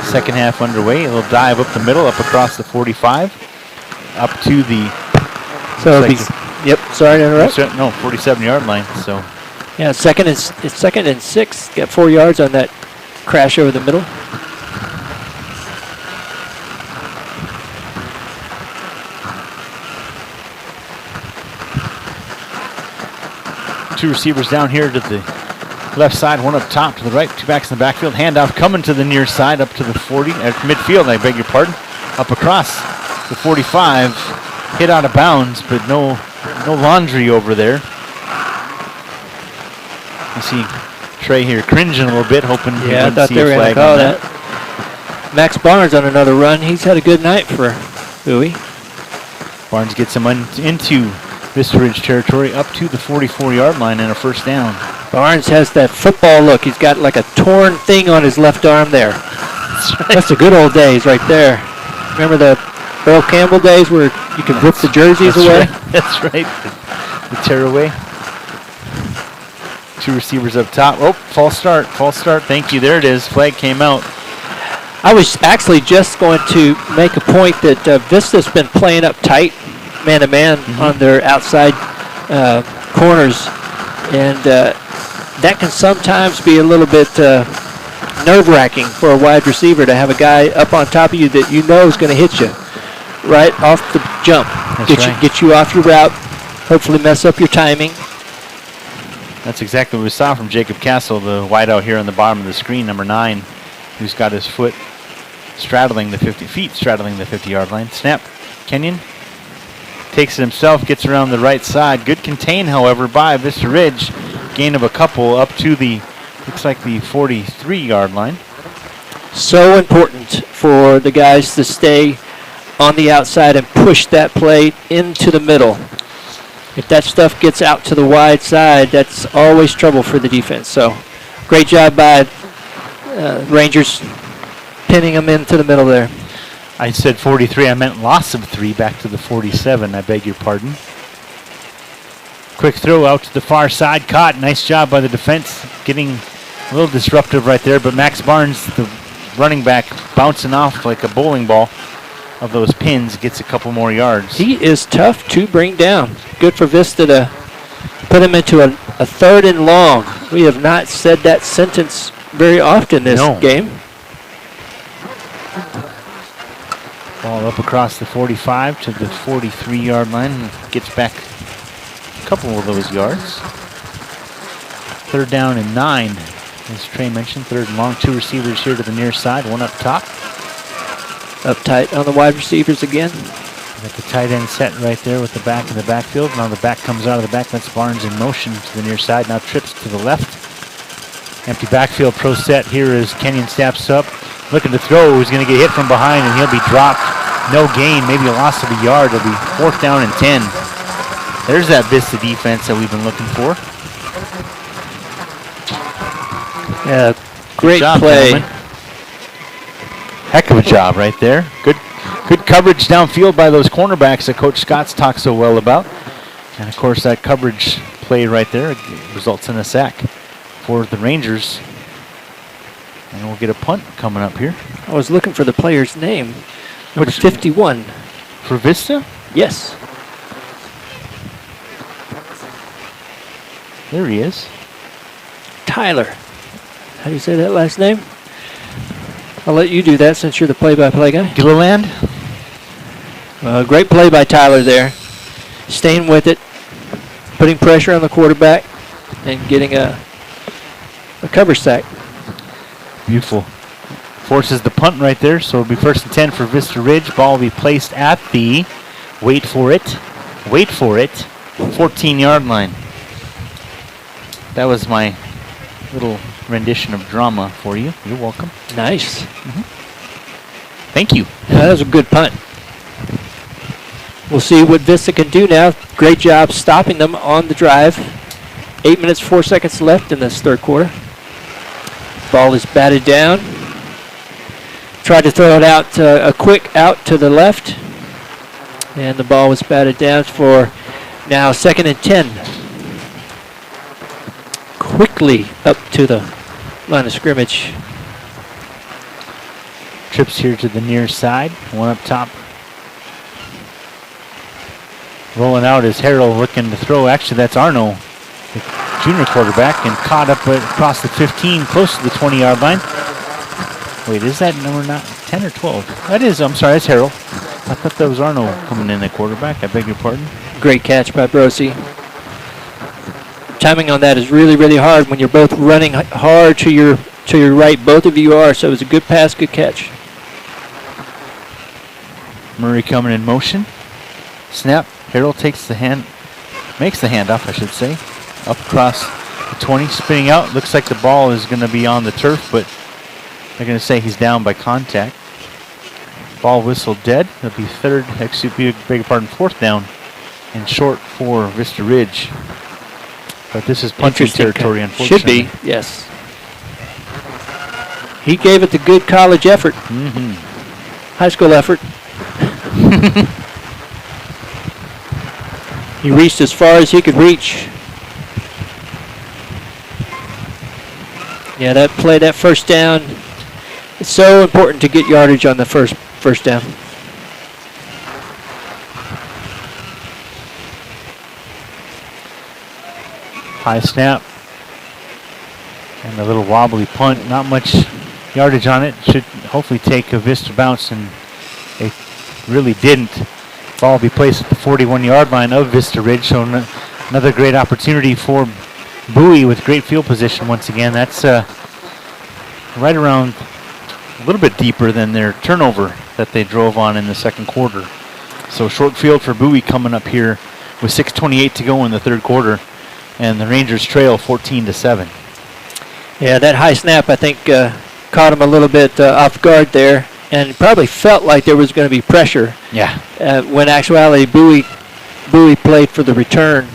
Second half underway, a little dive up the middle, up across the 45, up to the... sorry to interrupt. No, 47-yard line, so... Yeah, it's second and 6. Got 4 yards on that crash over the middle. Two receivers down here to the left side, one up top to the right, 2 backs in the backfield. Handoff coming to the near side up to the 40, at midfield, I beg your pardon. Up across the 45, hit out of bounds, but no laundry over there. You see Trey here cringing a little bit, hoping he I wouldn't thought see they a were going to flag call on that. Max Barnes on another run. He's had a good night for Bowie. Barnes gets him into Vista Ridge territory, up to the 44-yard line, and a first down. Barnes has that football look. He's got like a torn thing on his left arm there. That's the good old days right there. Remember the Earl Campbell days where you could rip the jerseys away? That's right. The tear away. 2 receivers up top. Oh, false start. Thank you. There it is. Flag came out. I was actually just going to make a point that Vista's been playing up tight, man-to-man, on their outside corners. And that can sometimes be a little bit nerve-wracking for a wide receiver to have a guy up on top of you that you know is going to hit you right off the jump. Get you off your route, hopefully mess up your timing. That's exactly what we saw from Jacob Castle, the wideout here on the bottom of the screen, number 9, who's got his foot straddling the 50-yard line. Snap. Kenyon takes it himself, gets around the right side. Good contain, however, by Vista Ridge. Gain of a couple up to the, looks like the 43-yard line. So important for the guys to stay on the outside and push that play into the middle. If that stuff gets out to the wide side, that's always trouble for the defense. So, great job by Rangers pinning them into the middle there. I said 43. I meant loss of 3 back to the 47. I beg your pardon. Quick throw out to the far side. Caught. Nice job by the defense. Getting a little disruptive right there. But Max Barnes, the running back, bouncing off like a bowling ball of those pins, gets a couple more yards. He is tough to bring down. Good for Vista to put him into a 3rd and long. We have not said that sentence very often this game. Ball up across the 45 to the 43-yard line and gets back a couple of those yards. 3rd down and 9, as Trey mentioned. 3rd and long. 2 receivers here to the near side, 1 up top. Up tight on the wide receivers again. Got the tight end set right there with the back in the backfield. Now the back comes out of the back. That's Barnes in motion to the near side. Now trips to the left. Empty backfield pro set here as Kenyon steps up. Looking to throw. He's going to get hit from behind and he'll be dropped. No gain. Maybe a loss of a yard. It'll be 4th down and 10. There's that Vista defense that we've been looking for. Yeah, great job, play. Gentlemen. Heck of a job right there. Good coverage downfield by those cornerbacks that Coach Scott's talked so well about. And, of course, that coverage play right there results in a sack for the Rangers. And we'll get a punt coming up here. I was looking for the player's name. Number 51. For Vista? Yes. There he is. Tyler. How do you say that last name? I'll let you do that since you're the play-by-play guy. Gilliland? Great play by Tyler there. Staying with it. Putting pressure on the quarterback. and getting a cover sack. Beautiful. Forces the punt right there, so it'll be 1st and 10 for Vista Ridge. Ball will be placed at the, wait for it, 14-yard line. That was my little rendition of drama for you. You're welcome. Nice. Thank you. Yeah, that was a good punt. We'll see what Vista can do now. Great job stopping them on the drive. 8 minutes, 4 seconds left in this third quarter. Ball is batted down. Tried to throw it out, a quick out to the left. And the ball was batted down for now 2nd and 10. Quickly up to the line of scrimmage. Trips here to the near side. One up top. Rolling out is Harrell looking to throw. Actually, that's Arno, the junior quarterback, and caught up across the 15, close to the 20-yard line. Wait, is that number not 10 or 12? That is, I'm sorry, that's Harrell. I thought that was Arno coming in at quarterback. I beg your pardon. Great catch by Brosi. Timing on that is really, really hard when you're both running hard to your right. Both of you are, so it was a good pass, good catch. Murray coming in motion. Snap. Harrell takes the hand, makes the handoff, I should say. Up across the 20, spinning out. Looks like the ball is going to be on the turf, but they're going to say he's down by contact. Ball whistle dead. It'll be 4th down and short for Vista Ridge. But this is punting territory, unfortunately. Should be, yes. He gave it the good college effort. High school effort. He reached as far as he could reach. Yeah, that play, that first down, it's so important to get yardage on the first down. High snap. And a little wobbly punt. Not much yardage on it. Should hopefully take a Vista bounce, and they really didn't. Ball will be placed at the 41-yard line of Vista Ridge. So another great opportunity for Bowie with great field position once again. That's right around a little bit deeper than their turnover that they drove on in the second quarter. So short field for Bowie coming up here with 6:28 to go in the third quarter. And the Rangers trail 14-7. Yeah, that high snap, I think, caught him a little bit off guard there, and probably felt like there was going to be pressure. Yeah. When actuality, Bowie played for the return.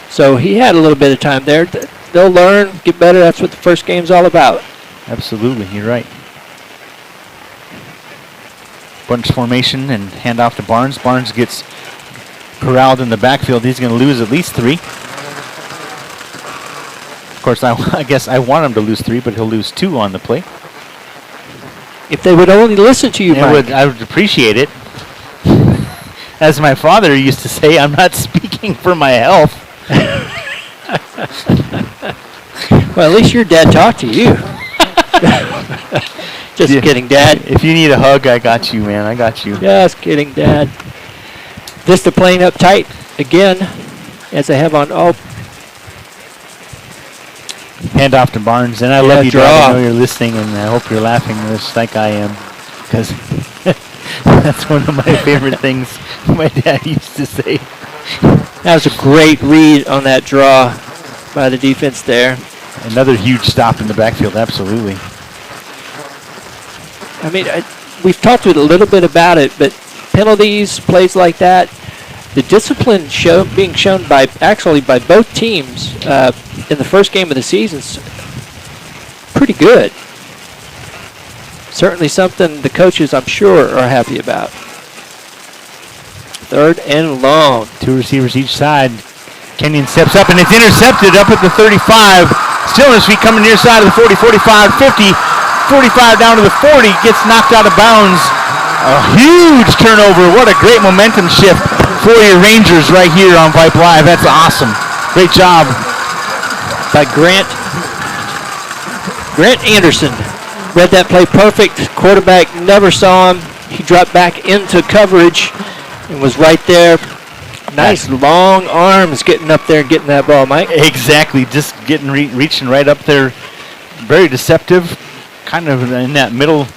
So he had a little bit of time there. They'll learn, get better. That's what the first game's all about. Absolutely, you're right. Bunch formation and hand off to Barnes. Barnes gets corralled in the backfield. He's going to lose at least 3. Of course, I guess I want him to lose 3, but he'll lose 2 on the play. If they would only listen to you, Mike. I would appreciate it. As my father used to say, I'm not speaking for my health. Well, at least your dad talked to you. Just kidding, Dad. If you need a hug, I got you, man. I got you. Just kidding, Dad. Vista playing up tight again, as they have on all. Hand off to Barnes, and I love you, Dad. I know you're listening, and I hope you're laughing just like I am, because that's one of my favorite things my dad used to say. That was a great read on that draw by the defense there. Another huge stop in the backfield, absolutely. I mean, we've talked a little bit about it, but penalties, plays like that, the discipline being shown by both teams in the first game of the season is pretty good. Certainly something the coaches, I'm sure, are happy about. 3rd and long. 2 receivers each side. Kenyon steps up, and it's intercepted up at the 35. Still on his feet, coming near side of the 40, 45, 50, 45 down to the 40. Gets knocked out of bounds. A huge turnover. What a great momentum shift for your Rangers right here on Vype Live. That's awesome. Great job by Grant Anderson. Read that play perfect. Quarterback never saw him. He dropped back into coverage and was right there Nice long arms getting up there and getting that ball, Mike. Exactly, just getting reaching right up there. Very deceptive, kind of in that middle,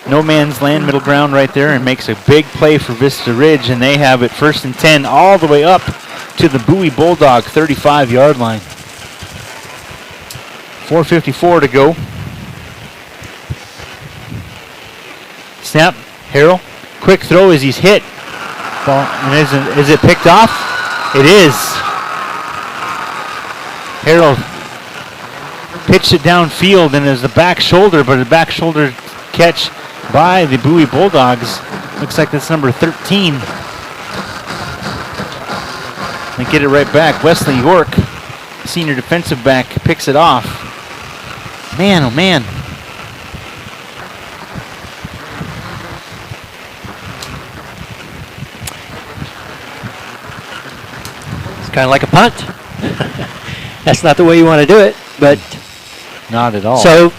no man's land, middle ground right there, and makes a big play for Vista Ridge, and they have it 1st and 10 all the way up to the Bowie Bulldog 35-yard line. 4:54 to go. Snap, Harrell, quick throw as he's hit. Ball, and is it picked off? It is. Harrell pitched it downfield, and there's the back shoulder, but a back shoulder catch by the Bowie Bulldogs. Looks like that's number 13. And get it right back. Wesley York, senior defensive back, picks it off. Man, oh man. It's kind of like a punt. That's not the way you want to do it, but not at all. So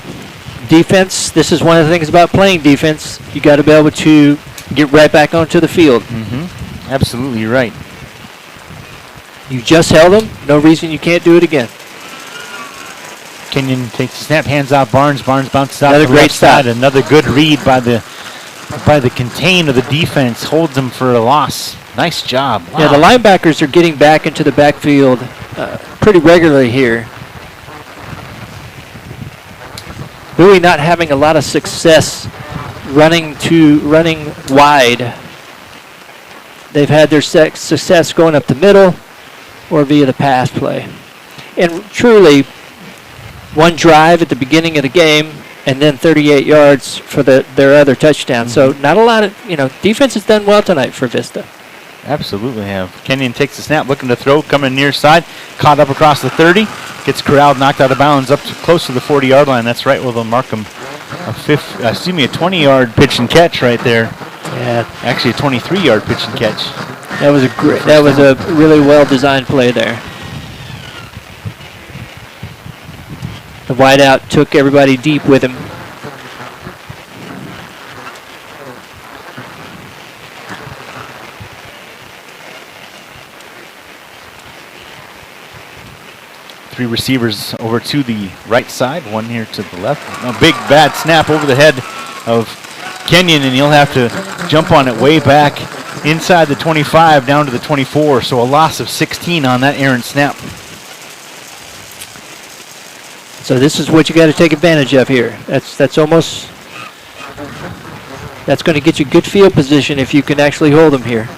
defense, this is one of the things about playing defense. You got to be able to get right back onto the field. Mm-hmm. Absolutely, you're right. You just held them. No reason you can't do it again. Kenyon takes the snap, hands out Barnes. Barnes bounces out Another the great left stop. side. Another good read by the contain of the defense. Holds them for a loss. Nice job. Wow. Yeah, the linebackers are getting back into the backfield pretty regularly here. Bowie not having a lot of success running wide. They've had their success going up the middle or via the pass play. And truly, one drive at the beginning of the game and then 38 yards for their other touchdown. Mm-hmm. So not a lot of, defense has done well tonight for Vista. Absolutely have. Kenyon takes the snap, looking to throw, coming near side, caught up across the 30, gets corralled, knocked out of bounds up to close to the 40-yard line. That's right where they'll mark him a 20-yard pitch and catch right there. Yeah, actually a 23-yard pitch and catch. That was a really well-designed play there. The wideout took everybody deep with him. Three receivers over to the right side, one here to the left. A big bad snap over the head of Kenyon, and he'll have to jump on it way back inside the 25 down to the 24. So a loss of 16 on that errant snap. So this is what you got to take advantage of here. That's going to get you good field position if you can actually hold them here.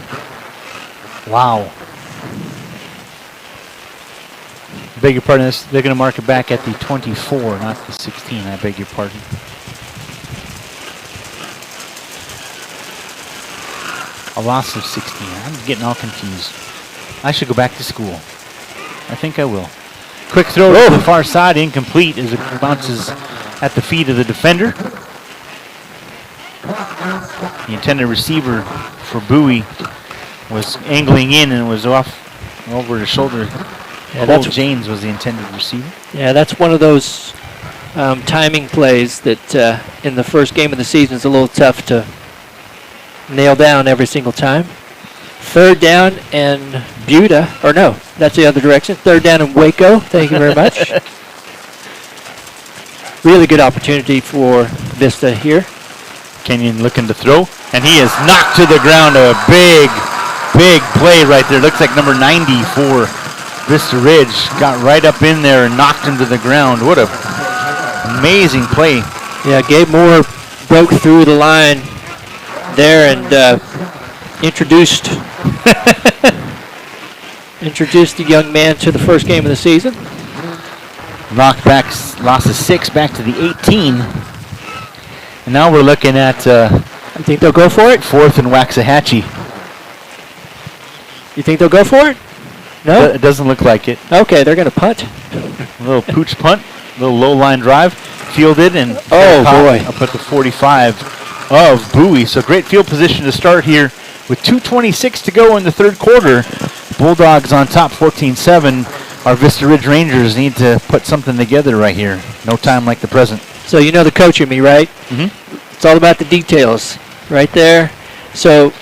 Wow. Beg your pardon, they're going to mark it back at the 24, not the 16. I beg your pardon. A loss of 16. I'm getting all confused. I should go back to school. I think I will. Quick throw to the far side, incomplete as it bounces at the feet of the defender. The intended receiver for Bowie was angling in and was off over his shoulder. Yeah, Cole James was the intended receiver. Yeah, that's one of those timing plays that in the first game of the season is a little tough to nail down every single time. Third down and Buda, or no, that's the other direction. Third down and Waco. Thank you very much. Really good opportunity for Vista here. Kenyon looking to throw, and he is knocked to the ground. A big play right there. Looks like number 90 for Vista Ridge got right up in there and knocked him to the ground. What a amazing play. Yeah, Gabe Moore broke through the line there and introduced the young man to the first game of the season. Knockbacks, loss of 6 back to the 18. And now we're looking at you think they'll go for it? 4th and Waxahachie. You think they'll go for it? No? It doesn't look like it. Okay, they're going to punt. A little pooch punt, a little low line drive, fielded and boy, up at the 45 of Bowie. So great field position to start here with 2:26 to go in the third quarter. Bulldogs on top 14-7. Our Vista Ridge Rangers need to put something together right here. No time like the present. So you know the coach in me, right? Mm-hmm. It's all about the details right there. So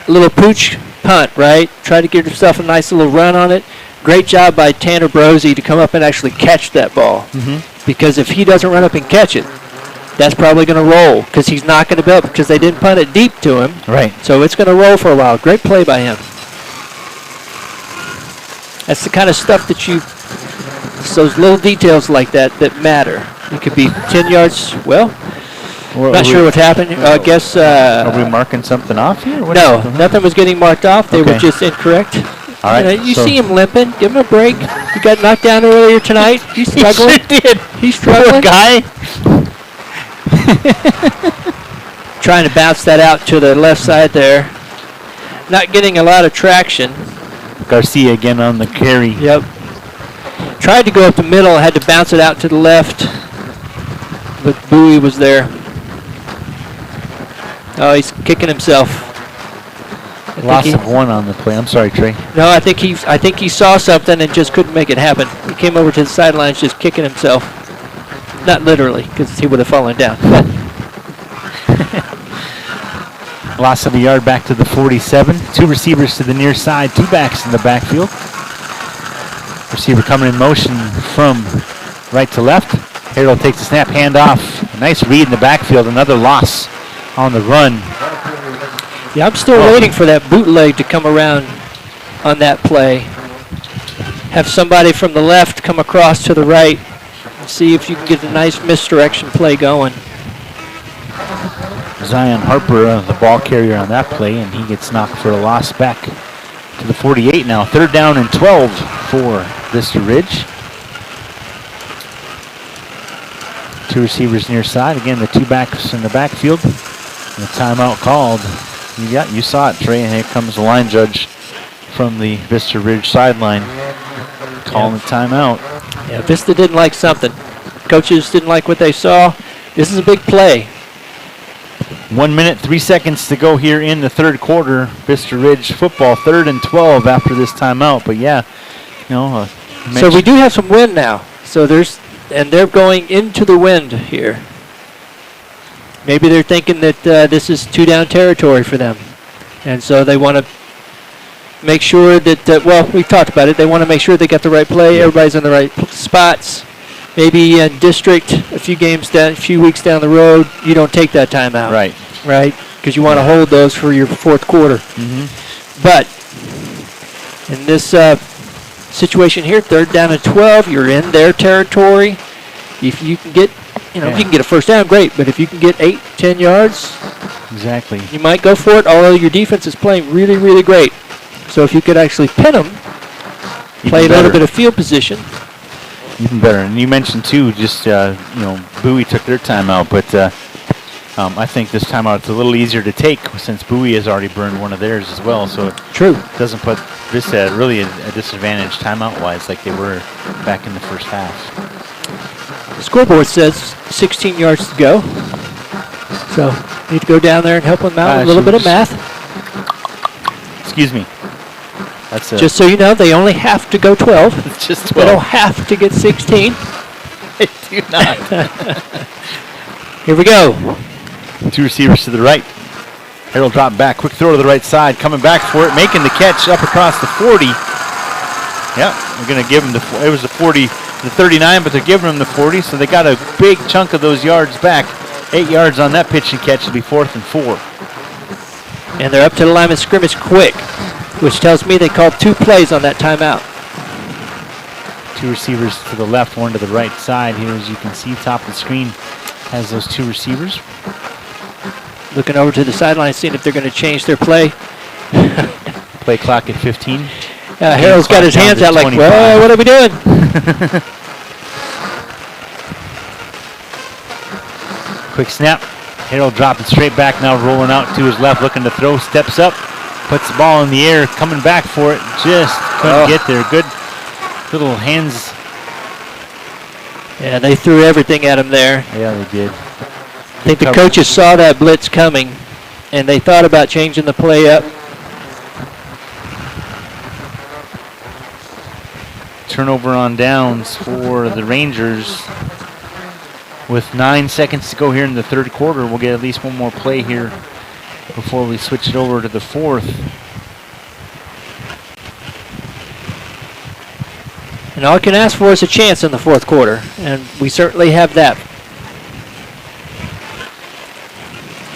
a little pooch punt, right? Try to give yourself a nice little run on it. Great job by Tanner Brosey to come up and actually catch that ball. Because if he doesn't run up and catch it, that's probably going to roll because he's not going to be up because they didn't punt it deep to him. Right. So it's going to roll for a while. Great play by him. That's the kind of stuff that it's those little details like that matter. It could be 10 yards. Well, not sure what happened. I guess. Are we marking something off here? No, nothing was getting marked off. They were just incorrect. All right. You see him limping. Give him a break. He got knocked down earlier tonight. He's struggling. He sure did. He's struggling. Poor guy. Trying to bounce that out to the left side there. Not getting a lot of traction. Garcia again on the carry. Yep. Tried to go up the middle, had to bounce it out to the left. But Bowie was there. Oh, he's kicking himself. Loss of one on the play. I'm sorry, Trey. No, I think he saw something and just couldn't make it happen. He came over to the sidelines just kicking himself. Not literally, because he would have fallen down. Loss of a yard back to the 47. Two receivers to the near side. Two backs in the backfield. Receiver coming in motion from right to left. Harold takes the snap, hand off. A nice read in the backfield. Another loss on the run. Yeah, I'm still waiting for that bootleg to come around on that play. Have somebody from the left come across to the right. See if you can get a nice misdirection play going. Zion Harper, the ball carrier on that play, and he gets knocked for a loss back to the 48 now. 3rd down and 12 for Vista Ridge. Two receivers near side. Again, the two backs in the backfield. And a timeout called. You saw it, Trey, and here comes the line judge from the Vista Ridge sideline calling the timeout. Yeah, Vista didn't like something. Coaches didn't like what they saw. This is a big play. 1 minute, 3 seconds to go here in the third quarter. Vista Ridge football, 3rd and 12 after this timeout. But yeah, so we do have some wind now. So they're going into the wind here. Maybe they're thinking that this is 2-down territory for them. And so they want to make sure that, we've talked about it. They want to make sure they got the right play. Everybody's in the right spots. Maybe in district, a few weeks down the road, you don't take that timeout. Right? Because you want to hold those for your fourth quarter. But in this situation here, 3rd down and 12, you're in their territory. If you can get, if you can get a first down, great. But if you can get 8, 10 yards, exactly, you might go for it. Although your defense is playing really, really great. So if you could actually pin them, play a little bit of field position. Even better. And you mentioned too, just Bowie took their timeout, but I think this timeout is a little easier to take since Bowie has already burned one of theirs as well. So it doesn't put Vista at really a disadvantage timeout-wise like they were back in the first half. The scoreboard says 16 yards to go. So need to go down there and help them out with a little bit of math. Excuse me. That's just so you know, they only have to go 12. It's just 12. They don't have to get 16. They do not. Here we go. Two receivers to the right. Harold dropped back. Quick throw to the right side. Coming back for it. Making the catch up across the 40. Yeah, we're going to give him it was the 40, the 39, but they're giving him the 40, so they got a big chunk of those yards back. 8 yards on that pitch and catch. It'll be 4th and 4. And they're up to the line of scrimmage quick, which tells me they called 2 plays on that timeout. Two receivers to the left, one to the right side. Here, as you can see, top of the screen has those two receivers. Looking over to the sideline, seeing if they're going to change their play. Play clock at 15. Harold's got his hands out like, well, what are we doing? Quick snap. Harold dropping straight back, now rolling out to his left, looking to throw, steps up, puts the ball in the air, coming back for it, just couldn't get there. Good little hands. Yeah, they threw everything at him there. Yeah, they did. I think the coaches saw that blitz coming, and they thought about changing the play up. Turnover on downs for the Rangers. With 9 seconds to go here in the third quarter, we'll get at least one more play here before we switch it over to the fourth. And all I can ask for is a chance in the fourth quarter, and we certainly have that.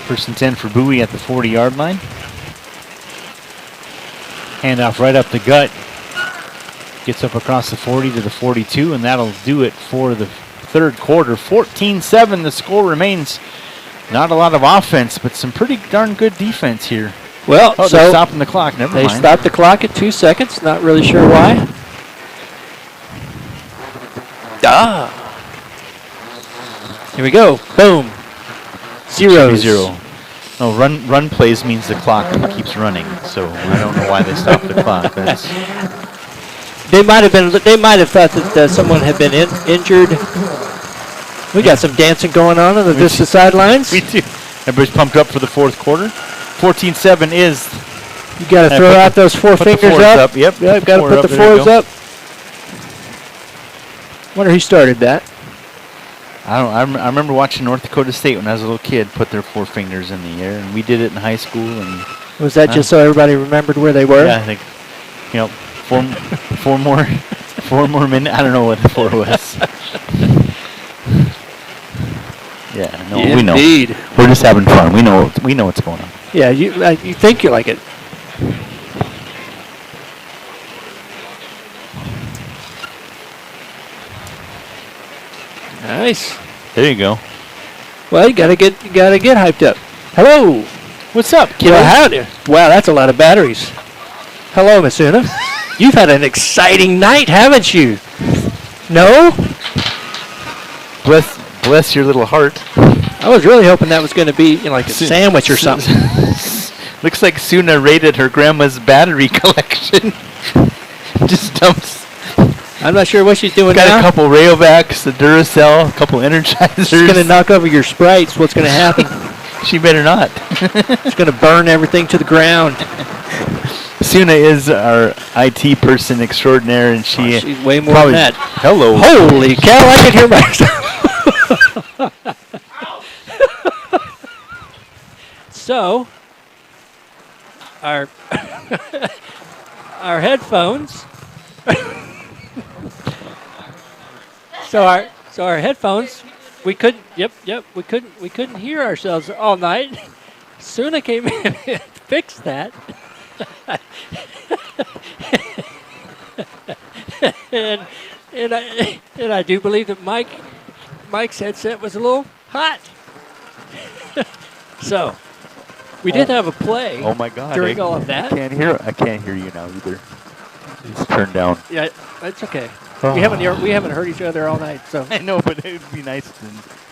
First and 10 for Bowie at the 40-yard line. Handoff right up the gut. Gets up across the 40 to the 42, and that'll do it for the third quarter. 14-7, the score remains. Not a lot of offense, but some pretty darn good defense here. Well, they're so stopping the clock. Never mind. They stopped the clock at 2 seconds. Not really sure why. Here we go. Boom. Zeros. 0. No, run plays means the clock keeps running. So I don't know why they stopped the clock. They might have thought that someone had been injured. We got some dancing going on the Vista sidelines. We do. Everybody's pumped up for the fourth quarter. 14-7 is. You got to throw out those four fingers up. Yep. Got to put the fours up. Wonder who started that. I remember watching North Dakota State when I was a little kid put their four fingers in the air, and we did it in high school. And was that just so everybody remembered where they were? Yeah, I think. Four more minutes. I don't know what the four was. Yeah, no, we know. Indeed. We're just having fun. We know what's going on. Yeah, you think you like it. Nice. There you go. Well, you gotta get hyped up. Hello. What's up, kid? Well, howdy. Wow, that's a lot of batteries. Hello, Miss Una. You've had an exciting night, haven't you? No? Bless your little heart. I was really hoping that was going to be like a sandwich or something. Looks like Suna raided her grandma's battery collection. Just dumps. I'm not sure what she's doing Got now. a couple Rayovacs, a Duracell, a couple Energizers. She's going to knock over your Sprites. What's going to happen? She better not. She's going to burn everything to the ground. Suna is our IT person extraordinaire, and she's way more than that. Hello. Holy cow, I can hear myself. So, our headphones. So our headphones, we couldn't. Yep. We couldn't hear ourselves all night. Suna came in and fixed that. and I do believe that Mike's headset was a little hot. So we did have a play. Oh my God! During all of that, I can't hear you now either. It's turned down. Yeah, that's okay. Oh. We haven't heard each other all night, so I know, but it would be nice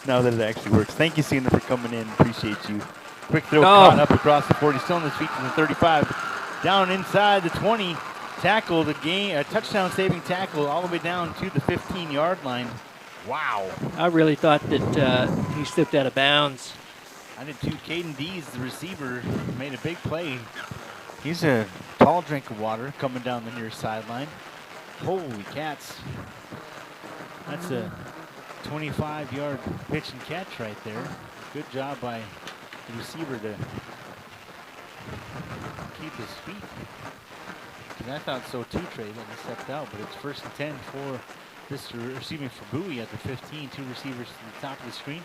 now that it actually works. Thank you, Suna, for coming in. Appreciate you. Quick throw caught up across the 40, still on his feet to the 35. Down inside the 20. Tackle, a touchdown saving tackle all the way down to the 15-yard line. Wow. I really thought that he slipped out of bounds. I did too. Caden Dees, the receiver, made a big play. He's a tall drink of water coming down the near sideline. Holy cats. That's a 25-yard pitch and catch right there. Good job by the receiver to keep his feet. And I thought so too, Trey, when he stepped out. But it's first and 10 for for Bowie at the 15. Two receivers to the top of the screen.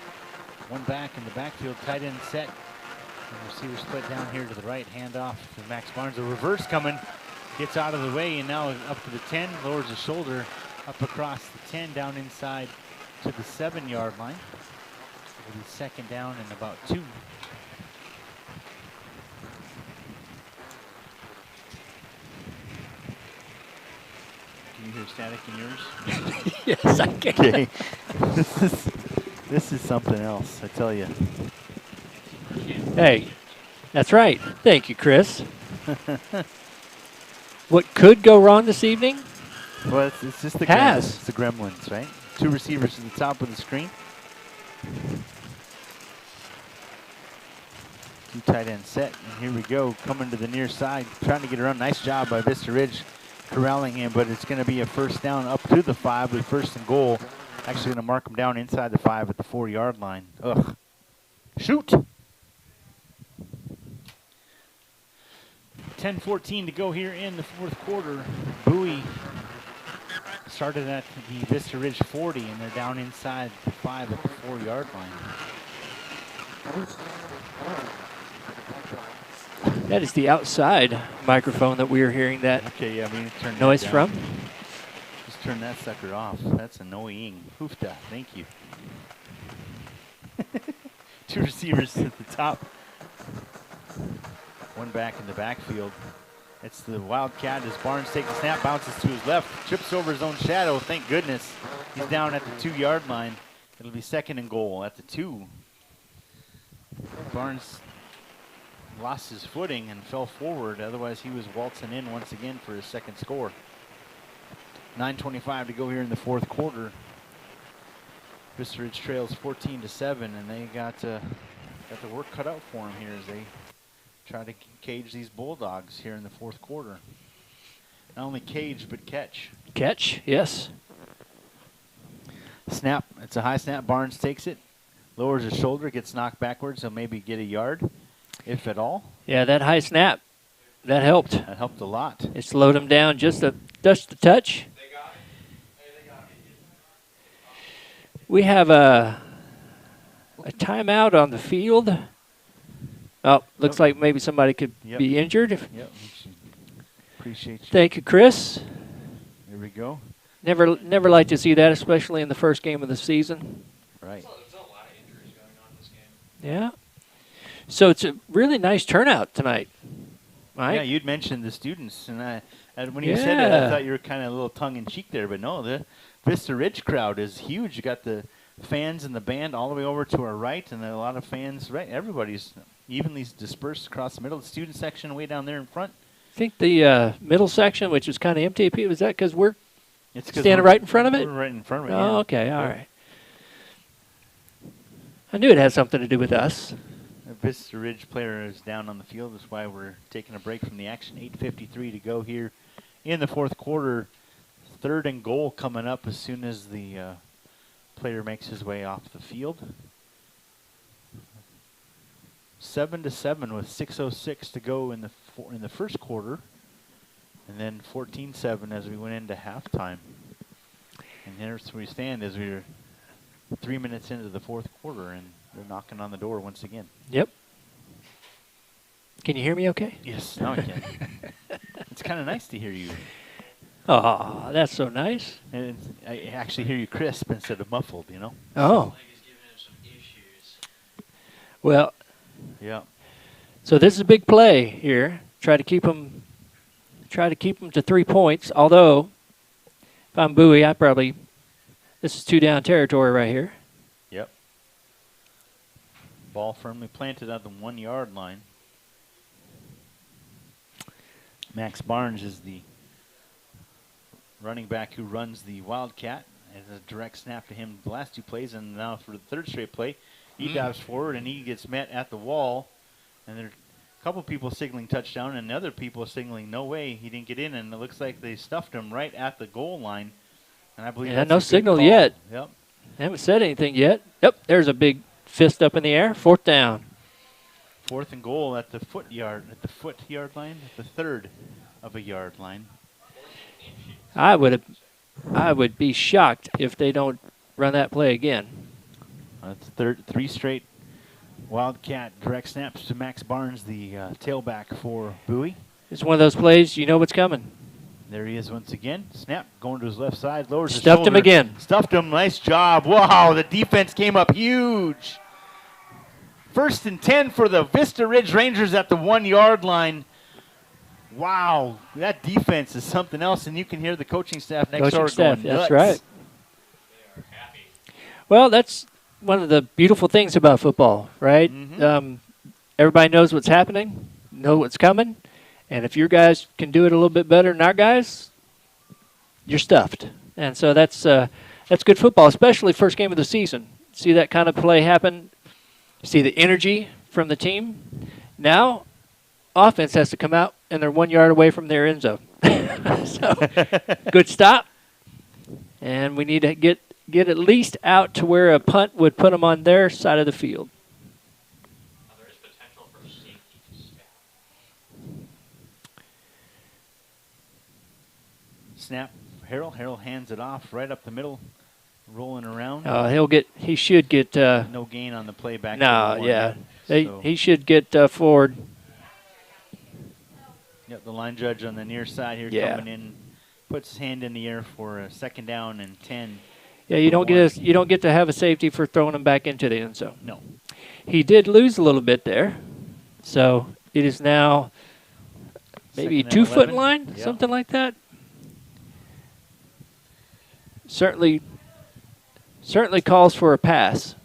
One back in the backfield, tight end set. And the receiver split down here to the right. Handoff to Max Barnes. A reverse coming. Gets out of the way and now up to the 10. Lowers the shoulder up across the 10 down inside to the 7-yard line. It'll be second down and about 2. Can you hear static in yours? Yes, I can. Okay. This is something else, I tell you. Hey, that's right. Thank you, Chris. What could go wrong this evening? Well, it's just the Has. It's the Gremlins, right? Two receivers to the top of the screen. Two tight end set, and here we go, coming to the near side, trying to get around. Nice job by Vista Ridge corralling him, but it's going to be a first down up to the 5 with first and goal. Actually going to mark him down inside the 5 at the 4-yard line. Ugh. Shoot! 10-14 to go here in the fourth quarter. Bowie started at the Vista Ridge 40, and they're down inside the 5 at the 4-yard line. That is the outside microphone that we are hearing that Okay, yeah, we need to turn noise that down. from. Just turn that sucker off. That's annoying. Hoofda, thank you. 2 receivers at the top. 1 back in the backfield. It's the Wildcat as Barnes takes the snap, bounces to his left, trips over his own shadow. Thank goodness. He's down at the 2-yard line. It'll be 2nd and goal at the 2. Barnes lost his footing and fell forward. Otherwise, he was waltzing in once again for his 2nd score. 9:25 to go here in the 4th quarter. Vista Ridge trails 14-7, and they got the work cut out for them here as they try to cage these Bulldogs here in the 4th quarter. Not only cage, but catch. Catch, yes. Snap. It's a high snap. Barnes takes it, lowers his shoulder, gets knocked backwards. He'll maybe get a yard, if at all. Yeah, that high snap, that helped. That helped a lot. It slowed him down just a touch. We have a timeout on the field. Oh, looks like maybe somebody could be injured. Yep. Appreciate you. Thank you, Chris. Here we go. Never like to see that, especially in the first game of the season. Right. There's a lot of injuries going on in this game. Yeah. So it's a really nice turnout tonight, Mike. Yeah, you'd mentioned the students, and when you said that, I thought you were kind of a little tongue-in-cheek there, but no, the Vista Ridge crowd is huge. You got the fans and the band all the way over to our right, and then a lot of fans. Right, everybody's evenly dispersed across the middle. The student section way down there in front. I think the middle section, which is kind of empty, was that because we're It's standing right in front of it? We're right in front of it. Oh, yeah. okay, all right. I knew it had something to do with us. The Vista Ridge player is down on the field. That's why we're taking a break from the action. 8:53 to go here in the 4th quarter. 3rd and goal coming up as soon as the player makes his way off the field. 7-7 with 6:06 to go in the 1st quarter, and then 14-7 as we went into halftime. And here's where we stand as we're 3 minutes into the 4th quarter, and they're knocking on the door once again. Yep. Can you hear me okay? Yes, now I can. It's kind of nice to hear you. Oh, that's so nice. And I actually hear you crisp instead of muffled, you know? Oh. Like he's giving him some issues. Well, Yeah. so this is a big play here. Try to keep them to 3 points. Although, if I'm Bowie, this is 2-down territory right here. Yep. Ball firmly planted on the 1-yard line. Max Barnes is the running back who runs the Wildcat. And a direct snap to him the last 2 plays, and now for the 3rd straight play, he dives forward and he gets met at the wall. And there are a couple people signaling touchdown, and other people signaling no way, he didn't get in. And it looks like they stuffed him right at the goal line. And I believe that's no a good signal call. yet. Yep. They haven't said anything yet. Yep, there's a big fist up in the air. 4th down. 4th and goal at the foot yard line, at the 3rd of a yard line. I would be shocked if they don't run that play again. That's 3 straight Wildcat direct snaps to Max Barnes, the tailback for Bowie. It's one of those plays, you know what's coming. There he is once again. Snap, going to his left side, lowers his Stuffed shoulder. him again. Stuffed him, nice job. Wow, the defense came up huge. 1st and 10 for the Vista Ridge Rangers at the 1-yard line. Wow, that defense is something else, and you can hear the coaching staff next door going nuts. That's right. They are happy. Well, that's one of the beautiful things about football, right? Mhm. Everybody knows what's happening, know what's coming, and if your guys can do it a little bit better than our guys, you're stuffed. And so that's good football, especially first game of the season. See that kind of play happen, see the energy from the team. Now, offense has to come out, and they're 1 yard away from their end zone. So, good stop. And we need to get at least out to where a punt would put them on their side of the field. Now, there is potential for safety to snap. Snap, Harrell. Harrell hands it off right up the middle, rolling around. He should get. No gain on the play back. No, to the yeah. so, He should get forward. Yep, the line judge on the near side here coming in, puts his hand in the air for a 2nd down and 10. Yeah, you don't get to have a safety for throwing him back into the end zone. No. He did lose a little bit there, so it is now maybe 2-foot line, something like that. Certainly calls for a pass.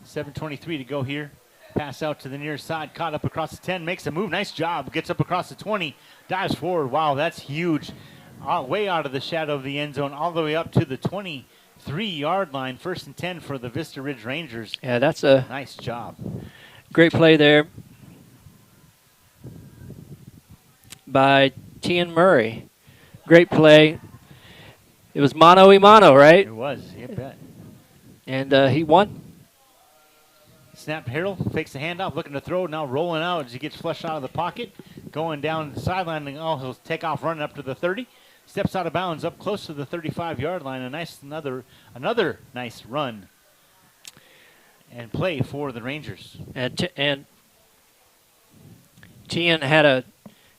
7:23 to go here. Pass out to the near side, caught up across the 10, makes a move. Nice job. Gets up across the 20, dives forward. Wow, that's huge. Way out of the shadow of the end zone, all the way up to the 23-yard line. 1st and 10 for the Vista Ridge Rangers. Yeah, that's a nice job. Great play there by Tian Murray. Great play. It was mano-a-mano, right? It was, you bet. And he won. Snap. Harrell fakes the handoff, looking to throw, now rolling out as he gets flushed out of the pocket. Going down the sideline, and he'll take off running up to the 30. Steps out of bounds up close to the 35-yard line. Another nice run and play for the Rangers. And Tian had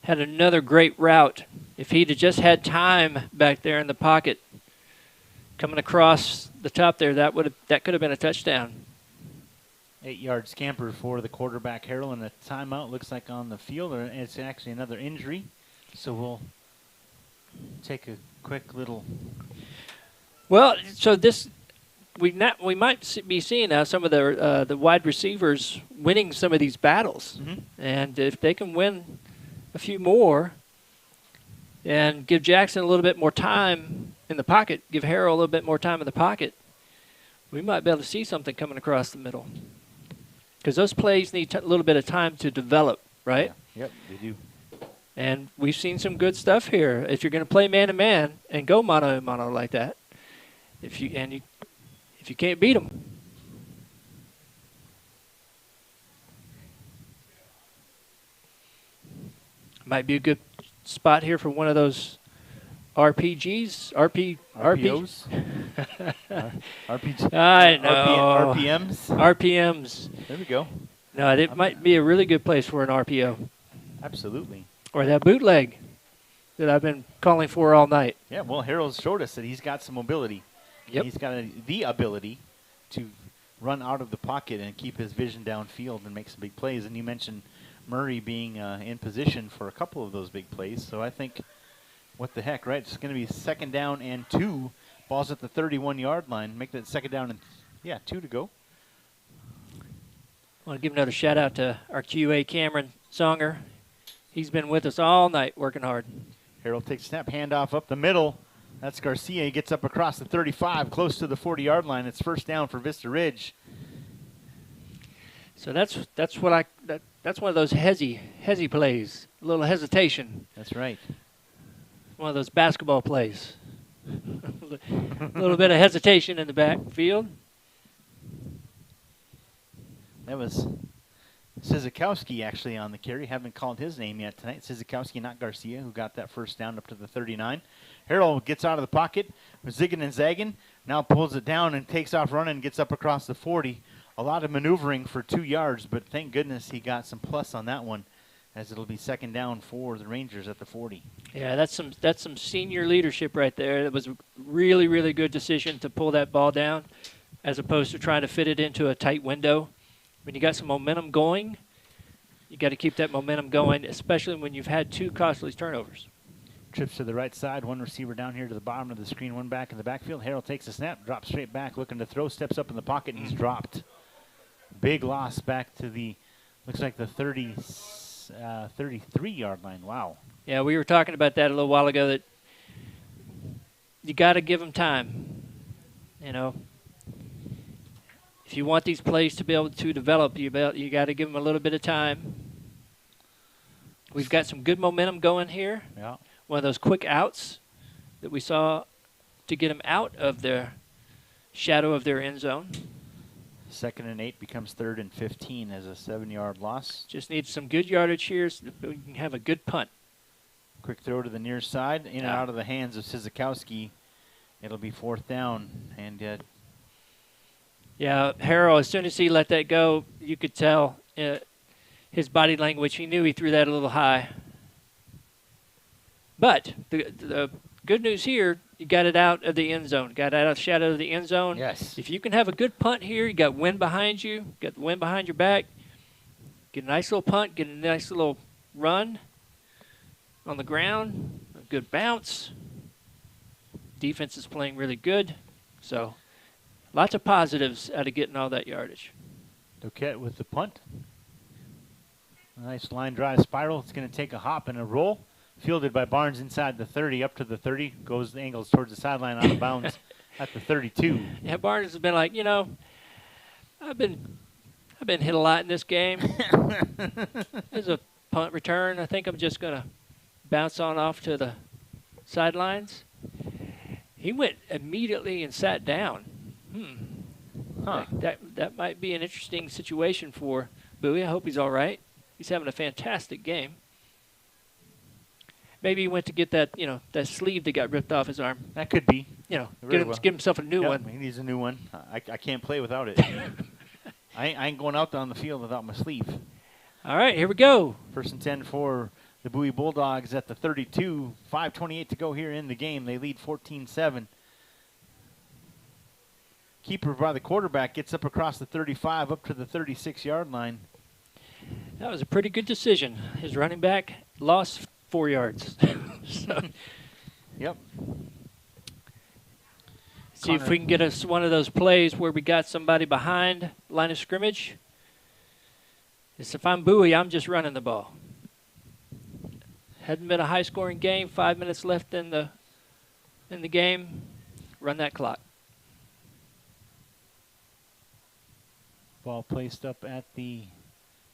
another great route. If he'd have just had time back there in the pocket, coming across the top there, that could have been a touchdown. 8-yard scamper for the quarterback, Harrell, and a timeout looks like on the field, or it's actually another injury. So we'll take a quick little. Well, so we might be seeing now some of the wide receivers winning some of these battles, and if they can win a few more and give Jackson a little bit more time in the pocket, give Harrell a little bit more time in the pocket, we might be able to see something coming across the middle. Because those plays need a little bit of time to develop, right? Yeah. Yep, they do. And we've seen some good stuff here. If you're going to play man-to-man and go mano-a-mano like that, if you can't beat them, might be a good spot here for one of those RPOs. I know. RPMs. There we go. No, it might be a really good place for an RPO. Absolutely. Or that bootleg that I've been calling for all night. Yeah, well, Harrell's showed us that he's got some mobility. Yep. He's got the ability to run out of the pocket and keep his vision downfield and make some big plays. And you mentioned Murray being in position for a couple of those big plays. So I think, what the heck, right? It's going to be 2nd down and 2. Ball's at the 31-yard line. Make that 2nd down and, 2 to go. I want to give another shout-out to our QA, Cameron Songer. He's been with us all night working hard. Harrell takes snap, handoff up the middle. That's Garcia. He gets up across the 35, close to the 40-yard line. It's 1st down for Vista Ridge. So that's one of those hezzy plays. A little hesitation. That's right. One of those basketball plays. A little bit of hesitation in the backfield. That was Sizikowski actually on the carry. Haven't called his name yet tonight. Sizikowski, not Garcia, who got that 1st down up to the 39. Harrell gets out of the pocket, zigging and zagging. Now pulls it down and takes off running and gets up across the 40. A lot of maneuvering for 2 yards, but thank goodness he got some plus on that one, as it'll be 2nd down for the Rangers at the 40. Yeah, that's some senior leadership right there. It was a really, really good decision to pull that ball down as opposed to trying to fit it into a tight window. When you got some momentum going, you got to keep that momentum going, especially when you've had 2 costly turnovers. Trips to the right side, one receiver down here to the bottom of the screen, one back in the backfield. Harrell takes a snap, drops straight back, looking to throw, steps up in the pocket, and he's dropped. Big loss back to the, looks like the 33-yard line. Wow. Yeah, we were talking about that a little while ago, that you got to give them time. You know, if you want these plays to be able to develop, you got to give them a little bit of time. We've got some good momentum going here. Yeah. One of those quick outs that we saw to get them out of their shadow of their end zone. 2nd and 8 becomes 3rd and 15 as a 7-yard loss. Just need some good yardage here so we can have a good punt. Quick throw to the near side, in and Yeah. out of the hands of Sizikowski. It'll be 4th down, and Yeah, Harrell, as soon as he let that go, you could tell his body language. He knew he threw that a little high. But the good news here, you got it out of the end zone. Got it out of the shadow of the end zone. yes, If you can have a good punt here, you got wind behind you, got the wind behind your back, get a nice little punt, get a nice little run on the ground, a good bounce. Defense is playing really good. So lots of positives out of getting all that yardage. Doquette with the punt. A nice line drive spiral. It's going to take a hop and a roll. Fielded by Barnes inside the 30, up to the 30. Goes the angles towards the sideline, out of bounds at the 32. Yeah, Barnes has been like, I've been hit a lot in this game. There's a punt return. I think I'm just going to bounce on off to the sidelines. He went immediately and sat down. Huh. That might be an interesting situation for Bowie. I hope he's all right. He's having a fantastic game. Maybe he went to get that, that sleeve that got ripped off his arm. That could be. Very well. Give himself a new Yep, one. He needs a new one. I can't play without it. I ain't going out on the field without my sleeve. All right, here we go. 1st and 10 for the Bowie Bulldogs at the 32. 5:28 to go here in the game. They lead 14-7. Keeper by the quarterback gets up across the 35, up to the 36-yard line. That was a pretty good decision. His running back lost 4 yards. So, Yep. see if we can get us one of those plays where we got somebody behind line of scrimmage. If I'm Bowie, I'm just running the ball. Hadn't been a high-scoring game. 5 minutes left in the game. Run that clock. Ball placed up at the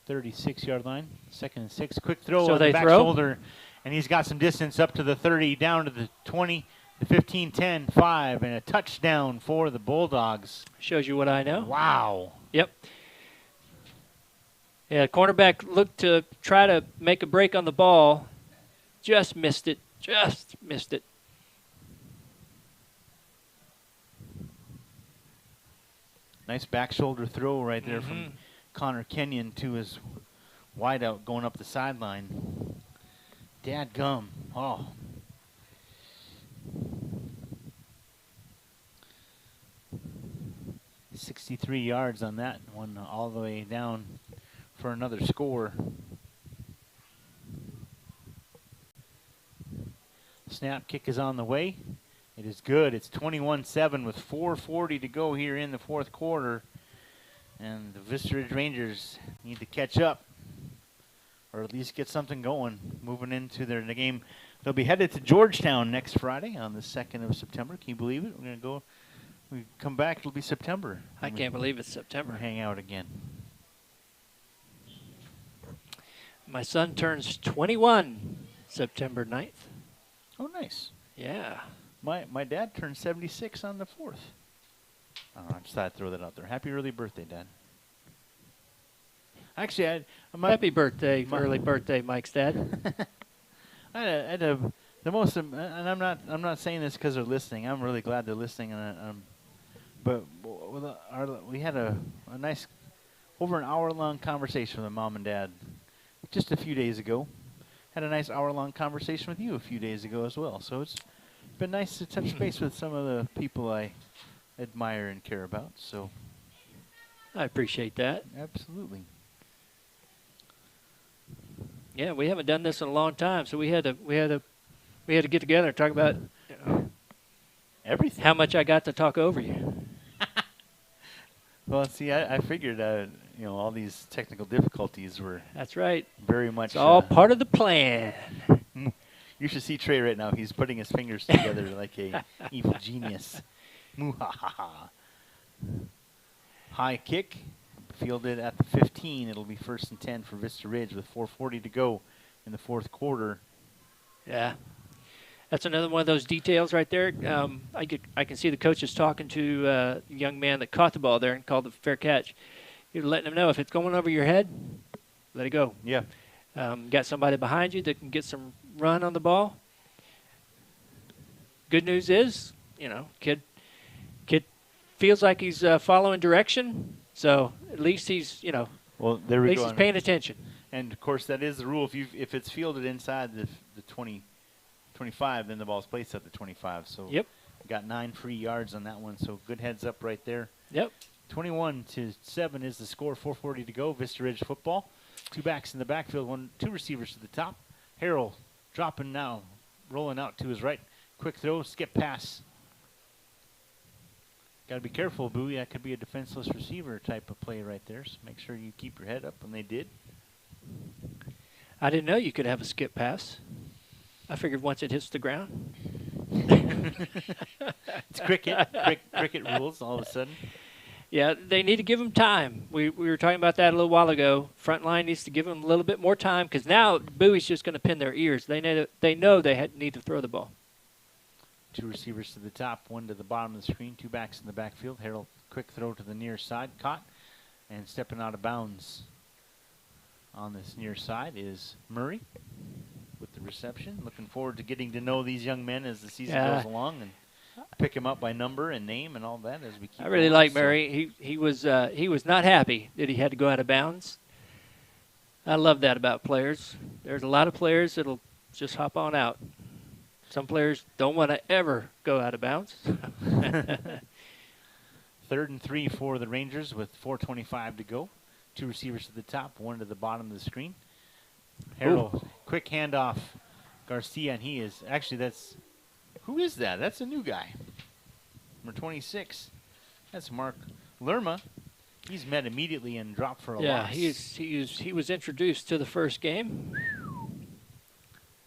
36-yard line. 2nd and 6. Quick throw So on the they back throw? shoulder. And he's got some distance up to the 30, down to the 20, the 15, 10, 5, and a touchdown for the Bulldogs. Shows you what I know. Wow. Yep. Yeah, cornerback looked to try to make a break on the ball. Just missed it. Just missed it. Nice back shoulder throw right there from Connor Kenyon to his wideout going up the sideline. Dadgum. Oh. $63 yards on that one, all the way down for another score. Snap kick is on the way. It is good. It's 21-7 with 4:40 to go here in the 4th quarter. And the Vista Ridge Rangers need to catch up, or at least get something going moving into their game. They'll be headed to Georgetown next Friday on the 2nd of September. Can you believe it? We're going to go. We come back, it'll be September. I can't believe it's September. We'll hang out again. My son turns 21 September 9th. Oh, nice. Yeah. My dad turned 76 on the 4th. I don't know, I just thought I'd throw that out there. Happy early birthday, Dad. Actually, Happy birthday, early birthday, Mike's dad. I had the most, and I'm not saying this because they're listening. I'm really glad they're listening, but we had a nice, over an hour-long conversation with Mom and Dad just a few days ago. Had a nice hour-long conversation with you a few days ago as well. So it's been nice to touch base with some of the people I admire and care about. So I appreciate that. absolutely. Yeah, we haven't done this in a long time, so we had to get together and talk about Everything. how much I got to talk over you. Well, see, I figured all these technical difficulties were That's right. very much. It's all part of the plan. You should see Trey right now. He's putting his fingers together like a evil genius. Muhahaha. High kick, fielded at the 15. It'll be 1st and 10 for Vista Ridge with 4:40 to go in the 4th quarter. Yeah. That's another one of those details right there. I can see the coaches talking to the young man that caught the ball there and called the fair catch. You're letting them know if it's going over your head, let it go. Yeah. Got somebody behind you that can get some run on the ball. Good news is, kid feels like he's following direction. So at least he's, Well, there at we least go. he's paying attention. And of course, that is the rule. If it's fielded inside the 25, then the ball's placed at the 25. So Yep. got 9 free yards on that one. So good heads up right there. Yep. 21-7 is the score. 4:40 to go. Vista Ridge football. 2 backs in the backfield. 2 receivers to the top. Harrell dropping now, rolling out to his right. Quick throw, skip pass. Got to be careful, Bowie. That could be a defenseless receiver type of play right there. So make sure you keep your head up, and they did. I didn't know you could have a skip pass. I figured once it hits the ground. It's cricket. Cricket rules all of a sudden. Yeah, they need to give him time. We were talking about that a little while ago. Front line needs to give him a little bit more time because now Bowie's just going to pin their ears. They know they need to throw the ball. 2 receivers to the top, 1 to the bottom of the screen, 2 backs in the backfield. Harold, quick throw to the near side, caught, and stepping out of bounds on this near side is Murray with the reception. Looking forward to getting to know these young men as the season goes along and pick them up by number and name and all that as we keep. I really like Murray. He was not happy that he had to go out of bounds. I love that about players. There's a lot of players that'll just hop on out. Some players don't want to ever go out of bounds. 3rd and 3 for the Rangers with 4:25 to go. 2 receivers to the top, 1 to the bottom of the screen. Harold, quick handoff. Garcia, and he is actually who is that? That's a new guy. Number 26. That's Mark Lerma. He's met immediately and dropped for a loss. Yeah, he was introduced to the first game.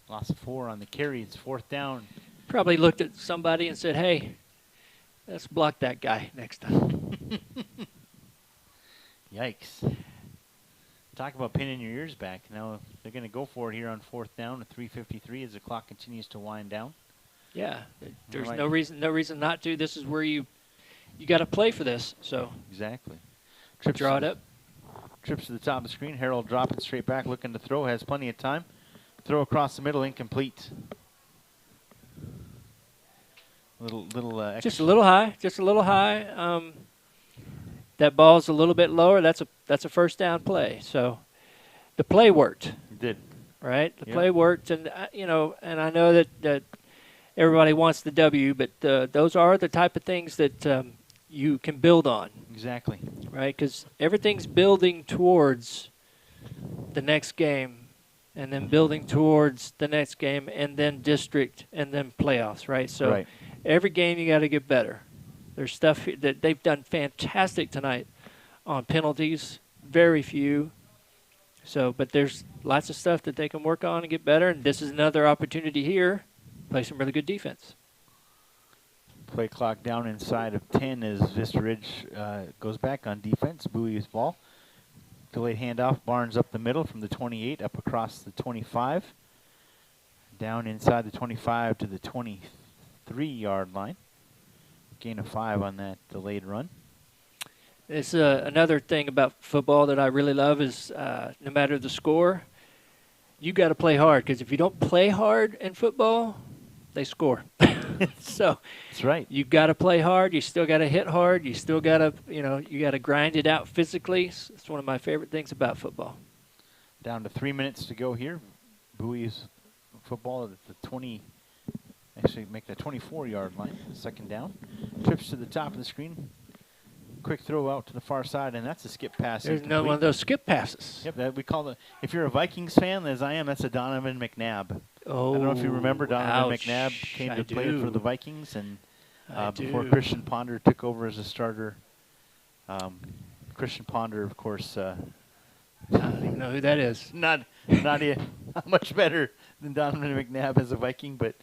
Loss of 4 on the carry. It's 4th down. Probably looked at somebody and said, "Hey, let's block that guy next time." Yikes. Talk about pinning your ears back. Now they're going to go for it here on 4th down at 3:53 as the clock continues to wind down. Yeah, there's no reason not to. This is where you got to play for this. So exactly. Draw it up. Trips to the top of the screen. Harold dropping straight back, looking to throw. Has plenty of time. Throw across the middle, incomplete. Just a little high. Just a little high. That ball's a little bit lower. That's a first down play. So the play worked. It did. Right? The play worked, and and I know that everybody wants the W, but those are the type of things that you can build on. Exactly. Right? Because everything's building towards the next game, and then building towards the next game, and then district, and then playoffs. Right? So every game you got to get better. There's stuff that they've done fantastic tonight on penalties, very few. So, but there's lots of stuff that they can work on and get better, and this is another opportunity here. Play some really good defense. Play clock down inside of 10 as Vista Ridge goes back on defense. Bowie's ball. Delayed handoff. Barnes up the middle from the 28 up across the 25. Down inside the 25 to the 23-yard line. Gain of 5 on that delayed run. It's another thing about football that I really love is no matter the score, you got to play hard, because if you don't play hard in football, they score. So that's right. You got to play hard. You still got to hit hard. You still got to, you got to grind it out physically. It's one of my favorite things about football. Down to 3 minutes to go here. Bowie's football at the 20. Actually, make the 24-yard line. 2nd down. Trips to the top of the screen. Quick throw out to the far side, and that's a skip pass. There's another one of those skip passes. Yep, that we call if you're a Vikings fan, as I am, that's a Donovan McNabb. Oh, I don't know if you remember Donovan ouch. McNabb came to play for the Vikings, and before do. Christian Ponder took over as a starter. Christian Ponder, of course. I don't even know who that is. Not much better than Donovan McNabb as a Viking, but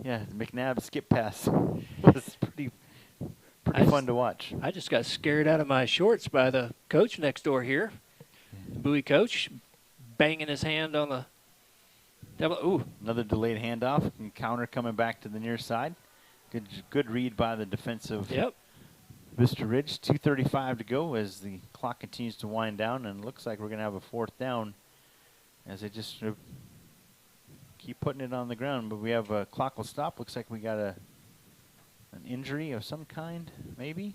yeah, the McNabb skip pass was pretty fun to watch. I just got scared out of my shorts by the coach next door here. The Bowie coach banging his hand on the devil. Ooh. Another delayed handoff. And counter coming back to the near side. Good read by the defensive Vista Ridge. 2:35 to go as the clock continues to wind down, and it looks like we're going to have a 4th down as they just keep putting it on the ground, but we have a clock will stop. Looks like we got an injury of some kind, maybe.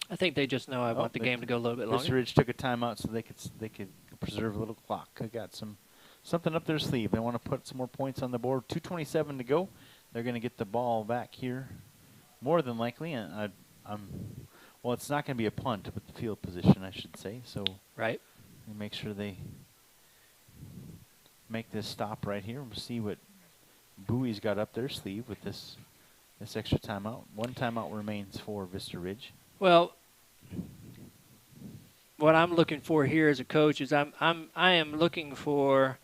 I think they just know I want the game to go a little bit Vista longer. Ridge took a timeout so they could preserve a little clock. They got something up their sleeve. They want to put some more points on the board. 2:27 to go. They're going to get the ball back here, more than likely. And well, it's not going to be a punt, but the field position, I should say. So Right. we make sure they make this stop right here. We'll see what Bowie's got up their sleeve with this extra timeout. One timeout remains for Vista Ridge. Well, what I'm looking for here as a coach is I am looking for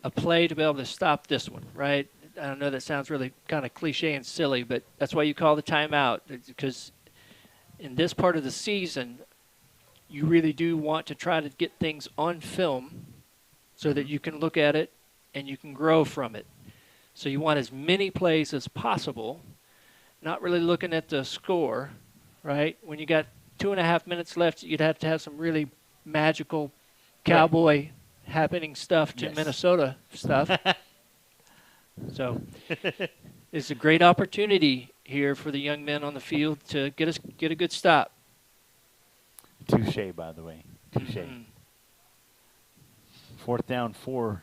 a play to be able to stop this one, right? I know that sounds really kind of cliche and silly, but that's why you call the timeout, because in this part of the season, you really do want to try to get things on film so that you can look at it and you can grow from it. So you want as many plays as possible, not really looking at the score, right? When you got 2.5 minutes left, you'd have to have some really magical cowboy happening stuff to Yes. Minnesota stuff. So it's a great opportunity here for the young men on the field to get a good stop. Touche, by the way. Touche. Mhm. 4th down for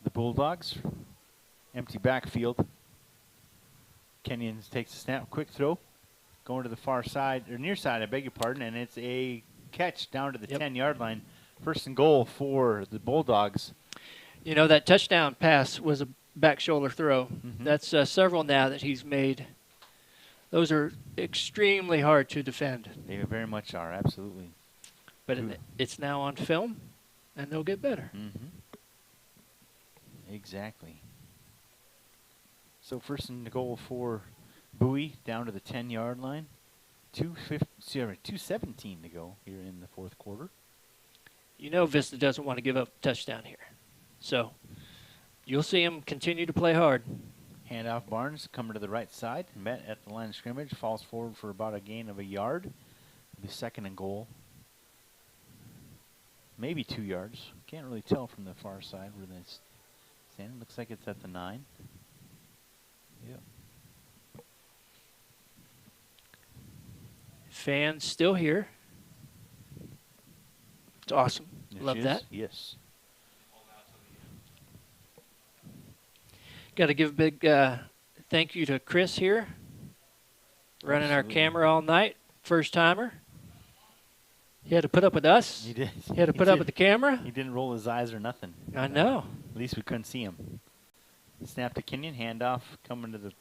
the Bulldogs. Empty backfield. Kenyon takes a snap, quick throw, going to the far side, or near side, I beg your pardon, and it's a catch down to the 10-yard line. 1st and goal for the Bulldogs. You know, that touchdown pass was a back shoulder throw. Mhm. That's several now that he's made. Those are extremely hard to defend. They very much are, absolutely. But Ooh. it's now on film, and they'll get better. Mm-hmm. Exactly. So 1st and goal for Bowie down to the 10-yard line. 2:17 to go here in the 4th quarter. You know Vista doesn't want to give up a touchdown here. So you'll see him continue to play hard. Handoff Barnes coming to the right side. Met at the line of scrimmage. Falls forward for about a gain of a yard. It'll be 2nd and goal. Maybe 2 yards. Can't really tell from the far side where they stand. Looks like it's at the 9. Yep. Fans still here. It's awesome. Yes, Love she is. that. Yes. Got to give a big thank you to Chris here, running our Absolutely. camera all night. First timer. He had to put up with us. He did. He had to put up with the camera. He didn't roll his eyes or nothing. I know. At least we couldn't see him. Snap to Kenyon. Handoff coming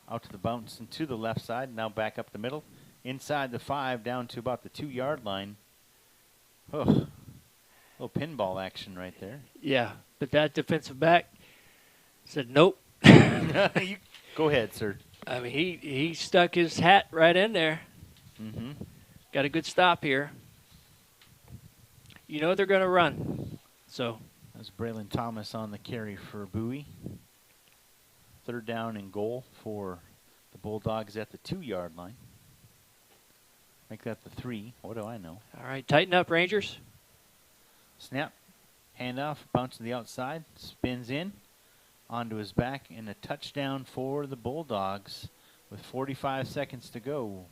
out to the bounce and to the left side. Now back up the middle. Inside the 5 down to about the 2-yard line. Oh, little pinball action right there. Yeah, but that defensive back said nope. You, go ahead, sir. I mean, he stuck his hat right in there. Mm-hmm. Got a good stop here. You know they're going to run. So That's Braylon Thomas on the carry for Bowie. 3rd down and goal for the Bulldogs at the 2-yard line. Make that the 3. What do I know? all right, tighten up, Rangers. Snap. Handoff. Bounce to the outside. Spins in. Onto his back. And a touchdown for the Bulldogs with 45 seconds to go.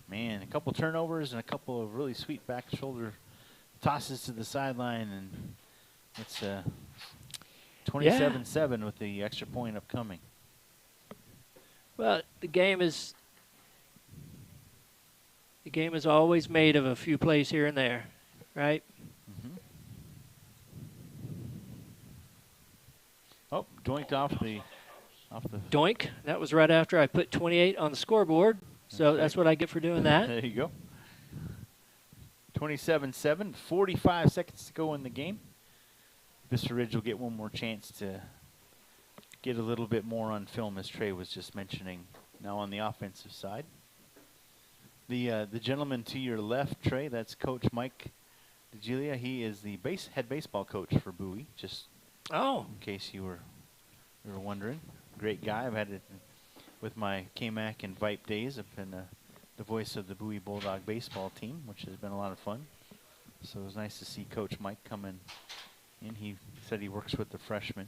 Man, a couple turnovers and a couple of really sweet back shoulder tosses to the sideline. And it's 27-7 with the extra point upcoming. Well, the game is always made of a few plays here and there, right? Mm-hmm. Oh, doinked off the Doink. That was right after I put 28 on the scoreboard. So that's what I get for doing that. There you go. 27-7, 45 seconds to go in the game. Vista Ridge will get one more chance to get a little bit more on film, as Trey was just mentioning. Now on the offensive side. The gentleman to your left, Trey, that's Coach Mike DeGilia. He is the head baseball coach for Bowie, just Oh, in case you were wondering. Great guy. I've had it with my KMAC and Vype days up in the voice of the Bowie Bulldog baseball team, which has been a lot of fun. So it was nice to see Coach Mike come in. And he said he works with the freshmen.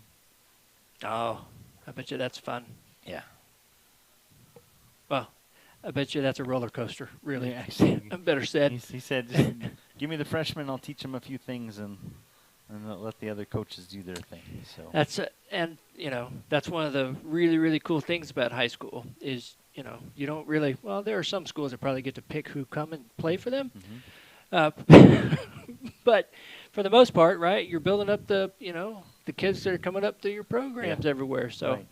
Oh, I bet you that's fun. Yeah. Well, I bet you that's a roller coaster, really. Yeah, actually, Better said. he said, just give me the freshmen, I'll teach them a few things, and let the other coaches do their thing. So That's and that's one of the really, really cool things about high school is you don't really. Well, there are some schools that probably get to pick who come and play for them, but for the most part, right? You're building up the kids that are coming up through your programs everywhere. So right.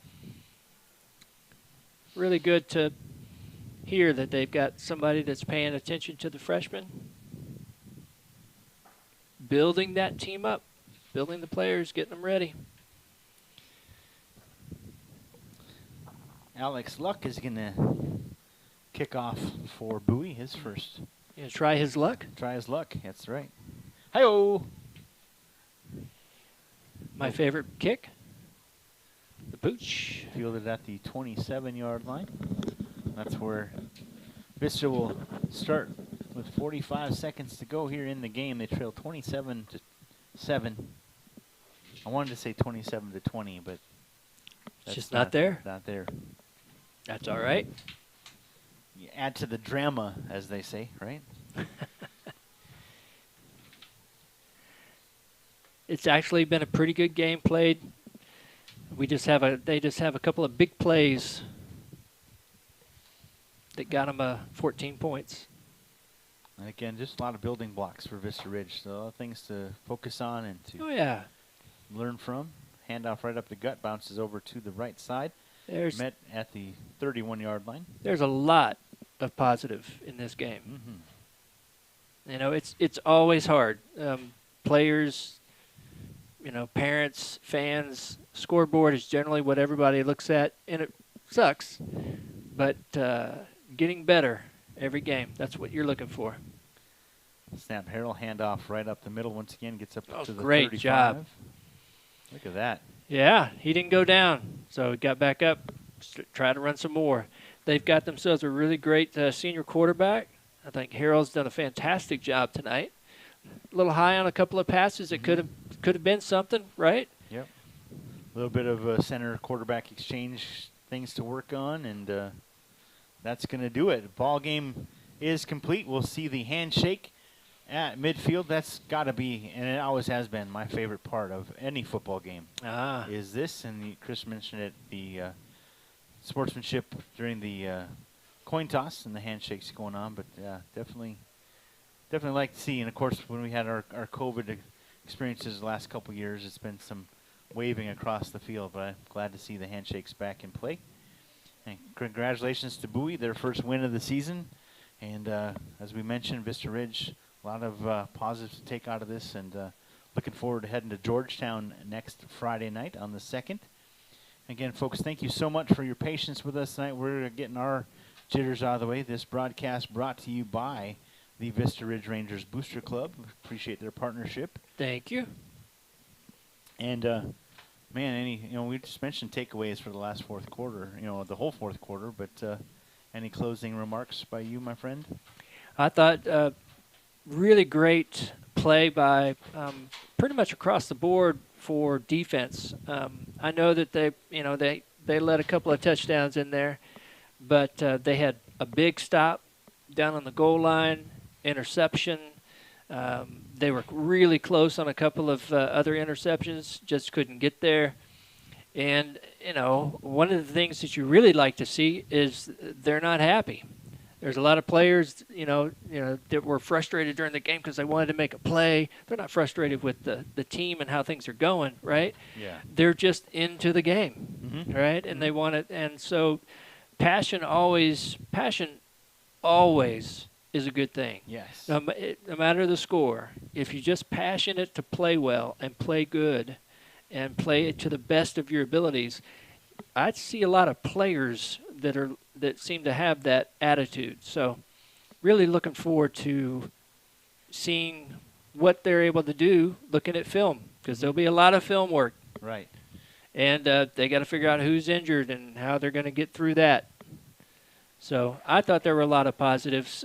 really good to hear that they've got somebody that's paying attention to the freshmen, building that team up, building the players, getting them ready. Alex Luck is going to kick off for Bowie, his first. You gonna try his luck? Try his luck, that's right. Hi-oh! My favorite kick, the pooch. Fielded at the 27-yard line. That's where Vista will start with 45 seconds to go here in the game. They trail 27-7. I wanted to say 27-20, but It's just not there. Not there. That's all right. You add to the drama, as they say, right? It's actually been a pretty good game played. They just have a couple of big plays that got them 14 points. And again, just a lot of building blocks for Vista Ridge. So a lot of things to focus on and to learn from. Handoff right up the gut, bounces over to the right side. Met at the 31-yard line. There's a lot of positive in this game. Mm-hmm. It's always hard. Players, parents, fans, scoreboard is generally what everybody looks at, and it sucks. But getting better every game, that's what you're looking for. Snap Harrell, handoff right up the middle once again, gets up to the great 35. job. Look at that. Yeah, he didn't go down, so he got back up, try to run some more. They've got themselves a really great senior quarterback. I think Harrell's done a fantastic job tonight. A little high on a couple of passes that could have been something, right? Yep. A little bit of a center quarterback exchange things to work on, and that's going to do it. Ball game is complete. We'll see the handshake at midfield. That's got to be, and it always has been, my favorite part of any football game. Is this, and Chris mentioned it, the sportsmanship during the coin toss and the handshakes going on. But definitely like to see. And of course, when we had our COVID experiences the last couple years, it's been some waving across the field. But I'm glad to see the handshakes back in play. And congratulations to Bowie, their first win of the season. And as we mentioned, Vista Ridge, a lot of positives to take out of this, and looking forward to heading to Georgetown next Friday night on the 2nd. Again, folks, thank you so much for your patience with us tonight. We're getting our jitters out of the way. This broadcast brought to you by the Vista Ridge Rangers Booster Club. Appreciate their partnership. Thank you. And man, we just mentioned takeaways for the last fourth quarter, the whole fourth quarter, but any closing remarks by you, my friend? I thought really great play by pretty much across the board for defense. I know that they let a couple of touchdowns in there, but they had a big stop down on the goal line, interception. They were really close on a couple of other interceptions, just couldn't get there. And, one of the things that you really like to see is they're not happy. There's a lot of players, that were frustrated during the game because they wanted to make a play. They're not frustrated with the team and how things are going, right? Yeah. They're just into the game, right? And they want it. And so passion always is a good thing. Yes. No matter the score, if you're just passionate to play well and play good and play it to the best of your abilities, I see a lot of players that seem to have that attitude. So really looking forward to seeing what they're able to do looking at film, because there'll be a lot of film work. Right. And they got to figure out who's injured and how they're going to get through that. So I thought there were a lot of positives.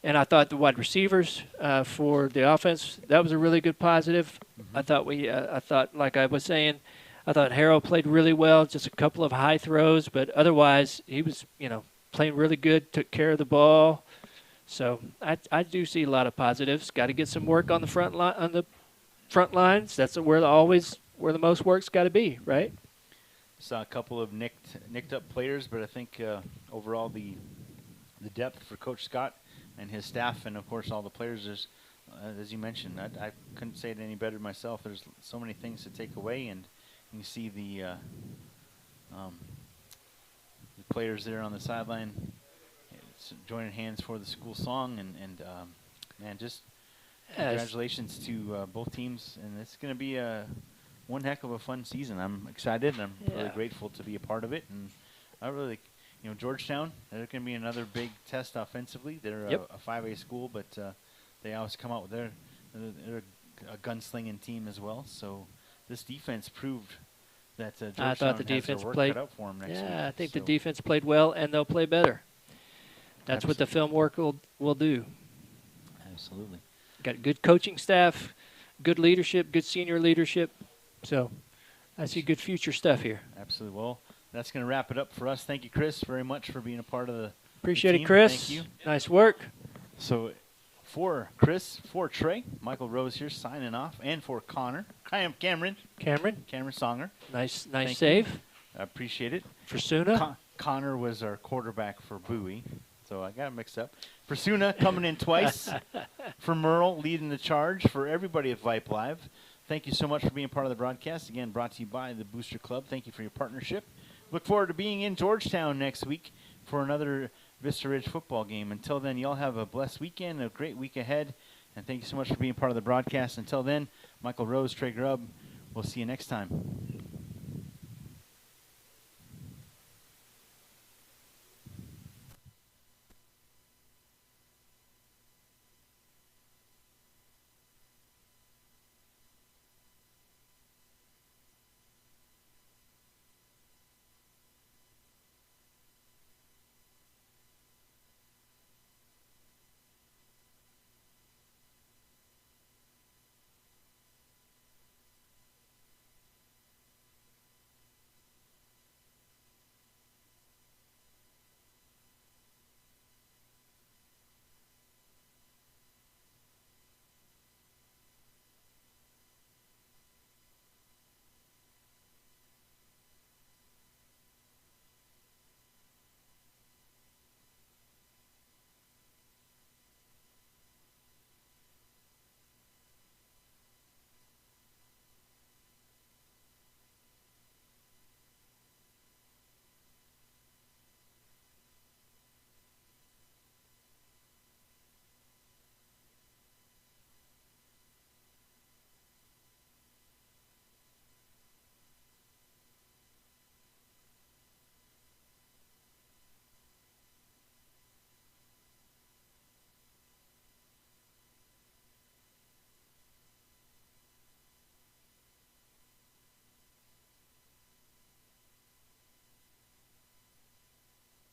And I thought the wide receivers for the offense, that was a really good positive. I thought, like I was saying, I thought Harrell played really well, just a couple of high throws, but otherwise he was, playing really good, took care of the ball. So I do see a lot of positives. Got to get some work on the front lines. That's where the most work's got to be, right? Saw a couple of nicked up players, but I think overall the depth for Coach Scott and his staff, and of course all the players, is, as you mentioned, I couldn't say it any better myself. There's so many things to take away, and you see the players there on the sideline joining hands for the school song, and man, just congratulations to both teams, and it's going to be one heck of a fun season. I'm excited, and I'm really grateful to be a part of it, and I really. Georgetown, they're going to be another big test offensively. They're a 5A school, but they always come out with they're a gunslinging team as well. So this defense proved that Georgetown I thought the has defense their work played. cut out for them next week. Yeah, I think the defense played well, and they'll play better. That's what the film work will do. Absolutely. Got good coaching staff, good leadership, good senior leadership. So I see good future stuff here. Absolutely. Well, that's going to wrap it up for us. Thank you, Chris, very much for being a part of the Appreciate team. it, Chris. Thank you. Nice work. So for Chris, for Trey, Michael Rose here signing off, and for Connor, I am Cameron Songer. Nice Thank save. you. I appreciate it. Forsuna. Connor was our quarterback for Bowie, so I got it mixed up. Forsuna coming in twice. For Merle leading the charge. For everybody at Vype Live, thank you so much for being part of the broadcast. Again, brought to you by the Booster Club. Thank you for your partnership. Look forward to being in Georgetown next week for another Vista Ridge football game. Until then, y'all have a blessed weekend, a great week ahead, and thank you so much for being part of the broadcast. Until then, Michael Rose, Trey Grubb, we'll see you next time.